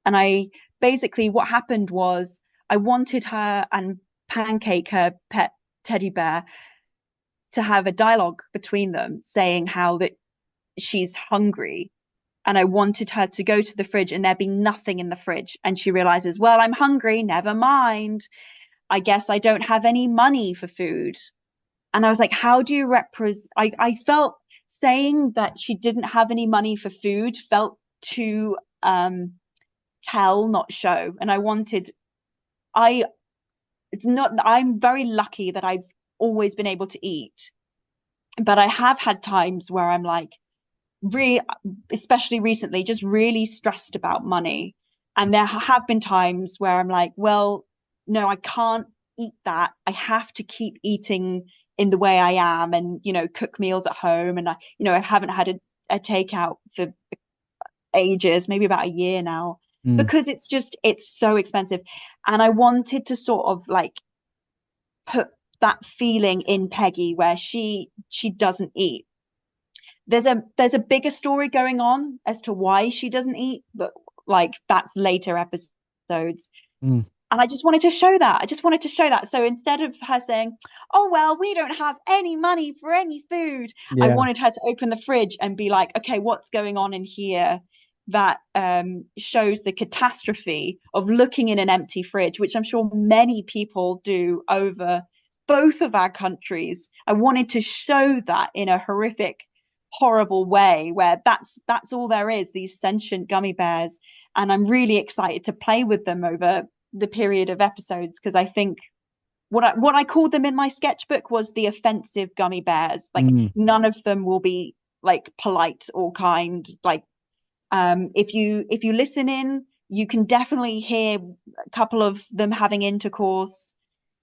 Speaker 2: And I basically what happened was I wanted her and Pancake, her pet teddy bear, to have a dialogue between them saying how that she's hungry, and I wanted her to go to the fridge and there be nothing in the fridge. And she realizes, well, I'm hungry, never mind. I guess I don't have any money for food. And I was like, how do you represent? I felt saying that she didn't have any money for food felt to tell, not show. And I'm very lucky that I've always been able to eat. But I have had times where I'm like, really, especially recently, just really stressed about money. And there have been times where I'm like, well, no, I can't eat that. I have to keep eating in the way I am and, cook meals at home. And I haven't had a takeout for ages, maybe about a year now,
Speaker 1: Mm.
Speaker 2: because it's so expensive. And I wanted to sort of like put that feeling in Peggy where she doesn't eat. There's a bigger story going on as to why she doesn't eat, but like that's later episodes.
Speaker 1: Mm.
Speaker 2: And I just wanted to show that. I just wanted to show that. So instead of her saying, oh, well, we don't have any money for any food, I
Speaker 1: Yeah.
Speaker 2: wanted her to open the fridge and be like, okay, what's going on in here that shows the catastrophe of looking in an empty fridge, which I'm sure many people do over both of our countries. I wanted to show that in a horrific horrible way where that's all there is, these sentient gummy bears. And I'm really excited to play with them over the period of episodes, because I think what I called them in my sketchbook was the offensive gummy bears. Like
Speaker 1: Mm.
Speaker 2: none of them will be like polite or kind. Like if you listen in, you can definitely hear a couple of them having intercourse.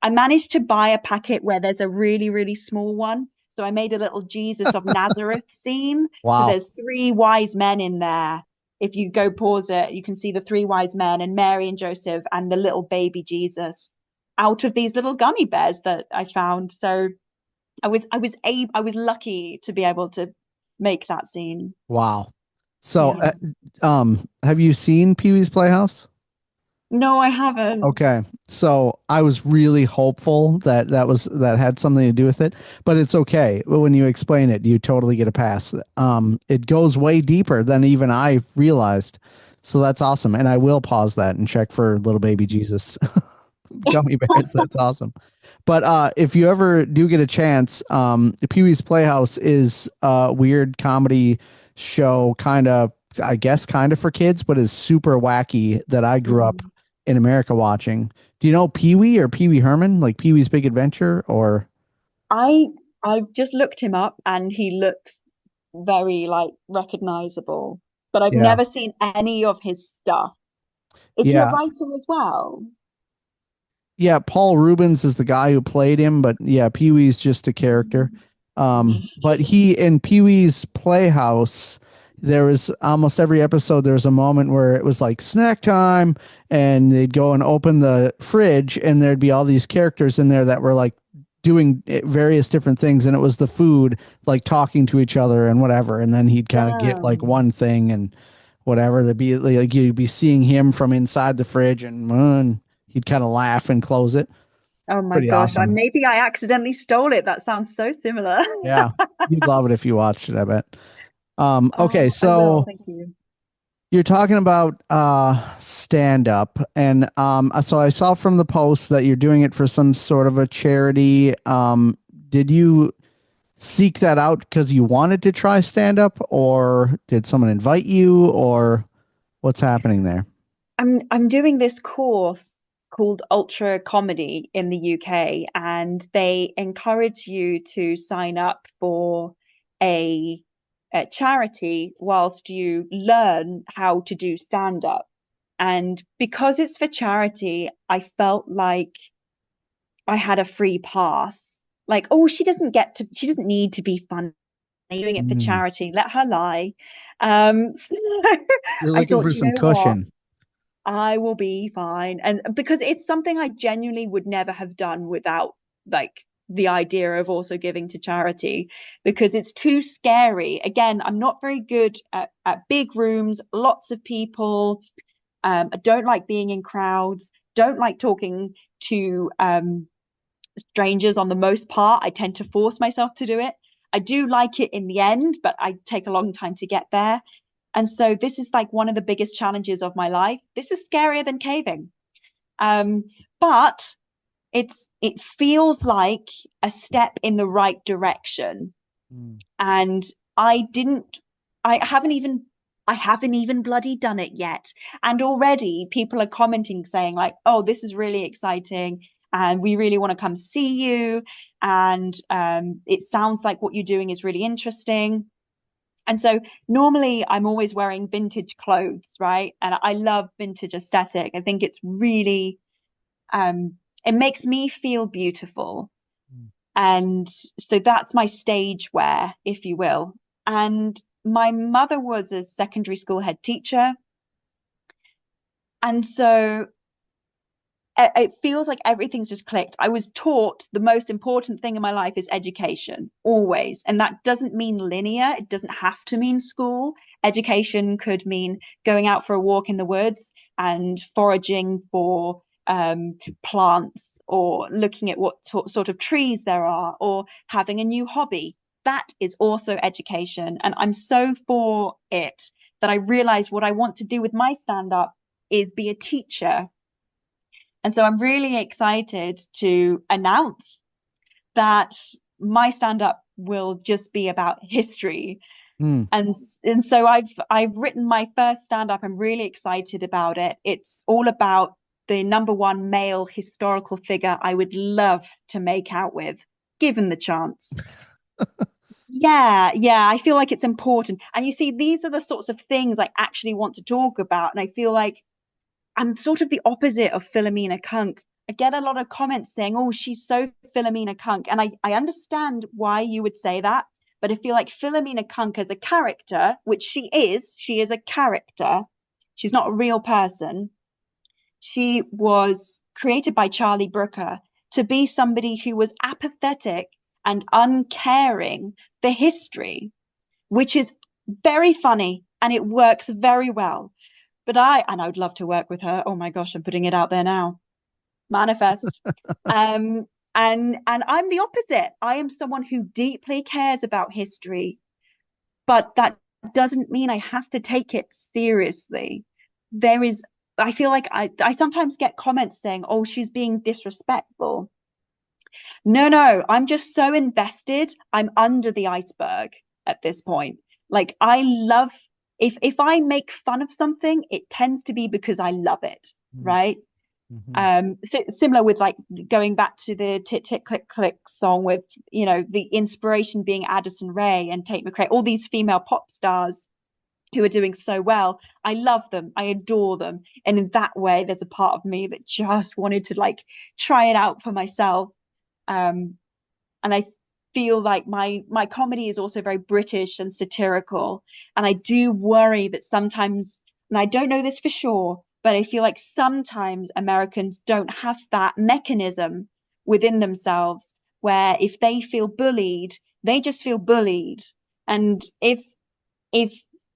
Speaker 2: I managed to buy a packet where there's a really, really small one. So I made a little Jesus of Nazareth scene. So
Speaker 1: Wow.
Speaker 2: there's three wise men in there. If you go pause it, you can see the three wise men and Mary and Joseph and the little baby Jesus out of these little gummy bears that I found. So I was lucky to be able to make that scene.
Speaker 1: Wow. So,
Speaker 2: Yeah.
Speaker 1: have you seen Pee-wee's Playhouse?
Speaker 2: No, I haven't.
Speaker 1: Okay. So I was really hopeful that that had something to do with it, but it's okay. When you explain it, you totally get a pass. It goes way deeper than even I realized. So that's awesome. And I will pause that and check for little baby Jesus gummy bears. That's awesome. But if you ever do get a chance, Pee-wee's Playhouse is a weird comedy show, kind of, I guess, kind of for kids, but is super wacky that I grew up
Speaker 2: Mhm.
Speaker 1: in America watching. Do you know Pee-wee or Pee-wee Herman, like Pee-wee's Big Adventure? Or
Speaker 2: I I've just looked him up and he looks very like recognizable, but I've
Speaker 1: yeah,
Speaker 2: never seen any of his stuff. Is he a
Speaker 1: yeah,
Speaker 2: writer as well?
Speaker 1: yeah. Paul Rubens is the guy who played him, but yeah, Pee-wee's just a character.
Speaker 2: Mm.
Speaker 1: But he in Pee-wee's Playhouse, there was almost every episode, there was a moment where it was like snack time, and they'd go and open the fridge, and there'd be all these characters in there that were like doing various different things, and it was the food like talking to each other and whatever, and then he'd kind of get like
Speaker 2: Damn.
Speaker 1: one thing and whatever. There'd be like you'd be seeing him from inside the fridge, and he'd kind of laugh and close it.
Speaker 2: Oh my
Speaker 1: Pretty
Speaker 2: gosh.
Speaker 1: awesome.
Speaker 2: Maybe I accidentally stole it. That sounds so similar.
Speaker 1: Yeah, you'd love it if you watched it, I bet. Okay,
Speaker 2: Oh, I will.
Speaker 1: so
Speaker 2: Thank you.
Speaker 1: you're talking about stand up, and so I saw from the post that you're doing it for some sort of a charity. Did you seek that out because you wanted to try stand up, or did someone invite you, or what's happening there?
Speaker 2: I'm doing this course called Ultra Comedy in the UK, and they encourage you to sign up for a, a charity whilst you learn how to do stand up. And because it's for charity, I felt like I had a free pass. Like, oh, she doesn't need to be funny doing it for
Speaker 1: Mm.
Speaker 2: charity. Let her lie. So
Speaker 1: You're
Speaker 2: I
Speaker 1: looking
Speaker 2: thought,
Speaker 1: for
Speaker 2: you
Speaker 1: some
Speaker 2: know what?
Speaker 1: cushion.
Speaker 2: I will be fine. And because it's something I genuinely would never have done without like the idea of also giving to charity, because it's too scary. Again, I'm not very good at big rooms, lots of people. I don't like being in crowds, don't like talking to strangers on the most part. I tend to force myself to do it. I do like it in the end, but I take a long time to get there. And so this is like one of the biggest challenges of my life. This is scarier than caving. Um, but it feels like a step in the right direction.
Speaker 1: Mm.
Speaker 2: And I didn't I haven't even bloody done it yet. And already people are commenting saying like, oh, this is really exciting. And we really want to come see you. And it sounds like what you're doing is really interesting. And so normally I'm always wearing vintage clothes, right? And I love vintage aesthetic. I think it's really it makes me feel beautiful. And so that's my stage wear, if you will. And my mother was a secondary school head teacher. And so it feels like everything's just clicked. I was taught the most important thing in my life is education, always. And that doesn't mean linear, it doesn't have to mean school. Education could mean going out for a walk in the woods and foraging for plants, or looking at what sort of trees there are, or having a new hobby. That is also education. And I'm so for it that I realize what I want to do with my stand up is be a teacher. And so I'm really excited to announce that my stand up will just be about history.
Speaker 1: Hmm.
Speaker 2: And so I've written my first stand-up. I'm really excited about it. It's all about the number one male historical figure I would love to make out with, given the chance. Yeah, I feel like it's important. And you see, these are the sorts of things I actually want to talk about. And I feel like I'm sort of the opposite of Philomena Kunk. I get a lot of comments saying, oh, she's so Philomena Kunk. And I understand why you would say that. But I feel like Philomena Kunk as a character, which she is a character. She's not a real person. She was created by Charlie Brooker to be somebody who was apathetic and uncaring for history, which is very funny and it works very well. But I would love to work with her. Oh my gosh, I'm putting it out there now. Manifest. Um, and I'm the opposite. I am someone who deeply cares about history, but that doesn't mean I have to take it seriously. There is, I feel like I sometimes get comments saying, oh, she's being disrespectful. No, I'm just so invested. I'm under the iceberg at this point. Like I love if I make fun of something, it tends to be because I love it, right?
Speaker 1: Mm-hmm.
Speaker 2: Similar with like going back to the Tit Tit Click Click song with, the inspiration being Addison Rae and Tate McRae, all these female pop stars who are doing so well. I love them. I adore them. And in that way, there's a part of me that just wanted to like try it out for myself. Um, and I feel like my comedy is also very British and satirical. And I do worry that sometimes, and I don't know this for sure, but I feel like sometimes Americans don't have that mechanism within themselves where if they feel bullied, they just feel bullied. And if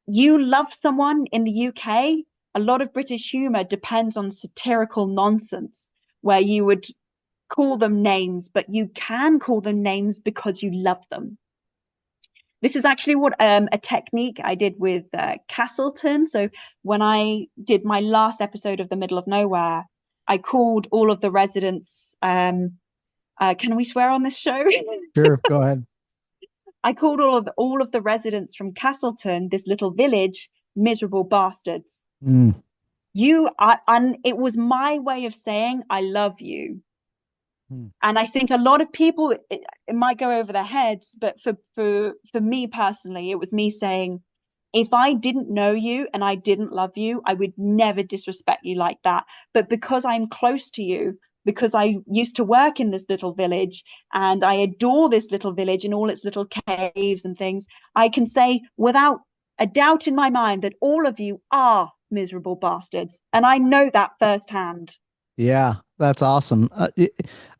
Speaker 2: you love someone in the UK, a lot of British humor depends on satirical nonsense where you would call them names, but you can call them names because you love them. This is actually what a technique I did with Castleton. So when I did my last episode of The Middle of Nowhere, I called all of the residents. Can we swear on this show?
Speaker 1: Sure, go ahead.
Speaker 2: I called all of the residents from Castleton, this little village, miserable bastards.
Speaker 1: Mm.
Speaker 2: And it was my way of saying I love you.
Speaker 1: Mm.
Speaker 2: And I think a lot of people it might go over their heads, but for me personally, it was me saying, if I didn't know you and I didn't love you, I would never disrespect you like that. But because I'm close to you, because I used to work in this little village and I adore this little village and all its little caves and things, I can say without a doubt in my mind that all of you are miserable bastards. And I know that firsthand.
Speaker 1: Yeah, that's awesome.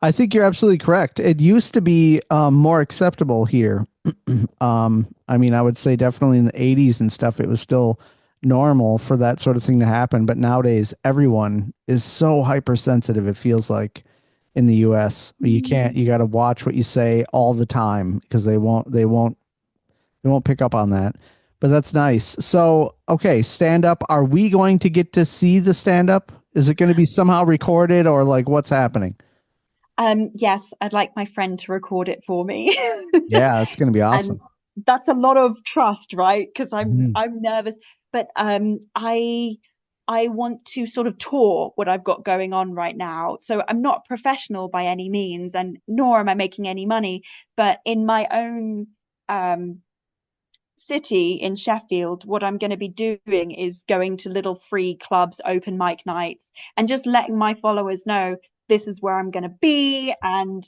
Speaker 1: I think you're absolutely correct. It used to be more acceptable here. I mean, I would say definitely in the 80s and stuff, it was still normal for that sort of thing to happen. But nowadays, everyone is so hypersensitive, it feels like in the US. You got to watch what you say all the time because they won't pick up on that. But that's nice. So, okay, stand up. Are we going to get to see the stand up? Is it going to be somehow recorded or like what's happening?
Speaker 2: Yes, I'd like my friend to record it for me.
Speaker 1: Yeah, it's going to be
Speaker 2: And
Speaker 1: awesome.
Speaker 2: that's a lot of trust, right? Because I'm
Speaker 1: Mhm.
Speaker 2: I'm nervous, but I want to sort of tour what I've got going on right now. So I'm not professional by any means, and nor am I making any money, but in my own um city in Sheffield, what I'm going to be doing is going to little free clubs, open mic nights, and just letting my followers know this is where I'm going to be and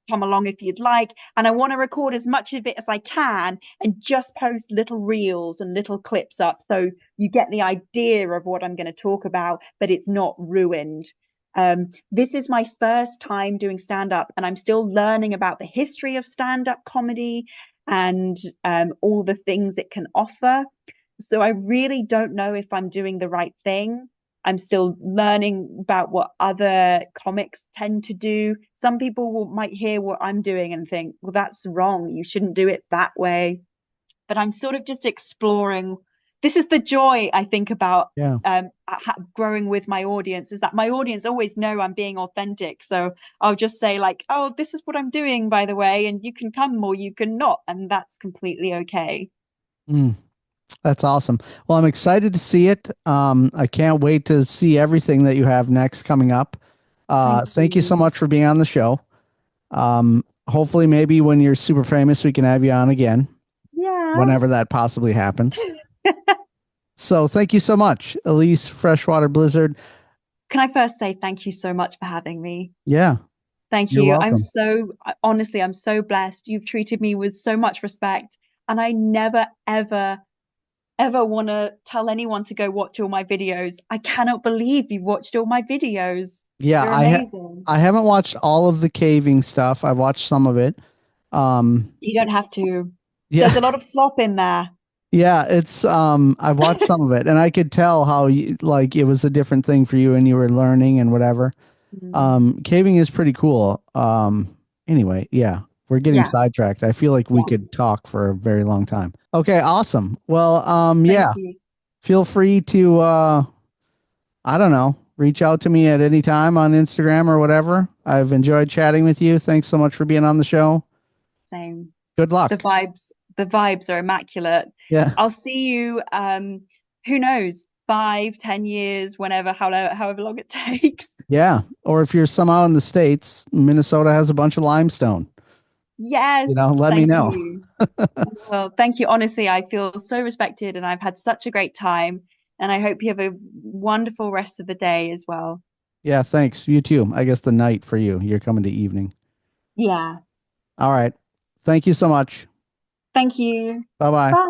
Speaker 2: come along if you'd like. And I want to record as much of it as I can and just post little reels and little clips up so you get the idea of what I'm going to talk about, but it's not ruined. This is my first time doing stand up, and I'm still learning about the history of stand up comedy and all the things it can offer. So I really don't know if I'm doing the right thing. I'm still learning about what other comics tend to do. Some people might hear what I'm doing and think, well, that's wrong. You shouldn't do it that way. But I'm sort of just exploring. This is the joy I think about
Speaker 1: Yeah.
Speaker 2: growing with my audience is that my audience always know I'm being authentic. So I'll just say like, oh, this is what I'm doing, by the way, and you can come or you can not, and that's completely okay.
Speaker 1: Mm, that's awesome. Well, I'm excited to see it. I can't wait to see everything that you have next coming up.
Speaker 2: Thank
Speaker 1: Thank you so
Speaker 2: you.
Speaker 1: much for being on the show. Hopefully, maybe when you're super famous, we can have you on again,
Speaker 2: Yeah.
Speaker 1: whenever that possibly happens. So, thank you so much, Elise Freshwater Blizzard.
Speaker 2: Can I first say thank you so much for having me?
Speaker 1: Yeah,
Speaker 2: Thank
Speaker 1: you're
Speaker 2: you.
Speaker 1: welcome.
Speaker 2: Honestly, I'm so blessed. You've treated me with so much respect. And I never, ever, ever want to tell anyone to go watch all my videos. I cannot believe you've watched all my videos.
Speaker 1: Yeah,
Speaker 2: They're amazing.
Speaker 1: I haven't watched all of the caving stuff. I've watched some of it. Um,
Speaker 2: You don't have to.
Speaker 1: yeah,
Speaker 2: There's a lot of slop in there.
Speaker 1: yeah, it's I've watched some of it, and I could tell how like it was a different thing for you and you were learning and whatever.
Speaker 2: Mm.
Speaker 1: Caving is pretty cool. Anyway, yeah, we're getting
Speaker 2: Yeah,
Speaker 1: sidetracked. I feel like we
Speaker 2: yeah.
Speaker 1: could talk for a very long time. Okay, awesome. Well,
Speaker 2: Thank
Speaker 1: yeah,
Speaker 2: you.
Speaker 1: feel free to I don't know, reach out to me at any time on Instagram or whatever. I've enjoyed chatting with you. Thanks so much for being on the show.
Speaker 2: Same.
Speaker 1: Good
Speaker 2: The
Speaker 1: luck.
Speaker 2: vibes, the vibes are immaculate.
Speaker 1: Yeah.
Speaker 2: I'll see you, who knows, 5, 10 years, whenever, however long it takes.
Speaker 1: Yeah. Or if you're somehow in the States, Minnesota has a bunch of limestone.
Speaker 2: Yes,
Speaker 1: Let me
Speaker 2: thank
Speaker 1: know.
Speaker 2: you. Well, thank you. Honestly, I feel so respected and I've had such a great time. And I hope you have a wonderful rest of the day as well.
Speaker 1: Yeah, thanks. You too. I guess the night for you. You're coming to evening.
Speaker 2: Yeah.
Speaker 1: All right. Thank you so much.
Speaker 2: Thank you.
Speaker 1: Bye bye.
Speaker 2: Bye.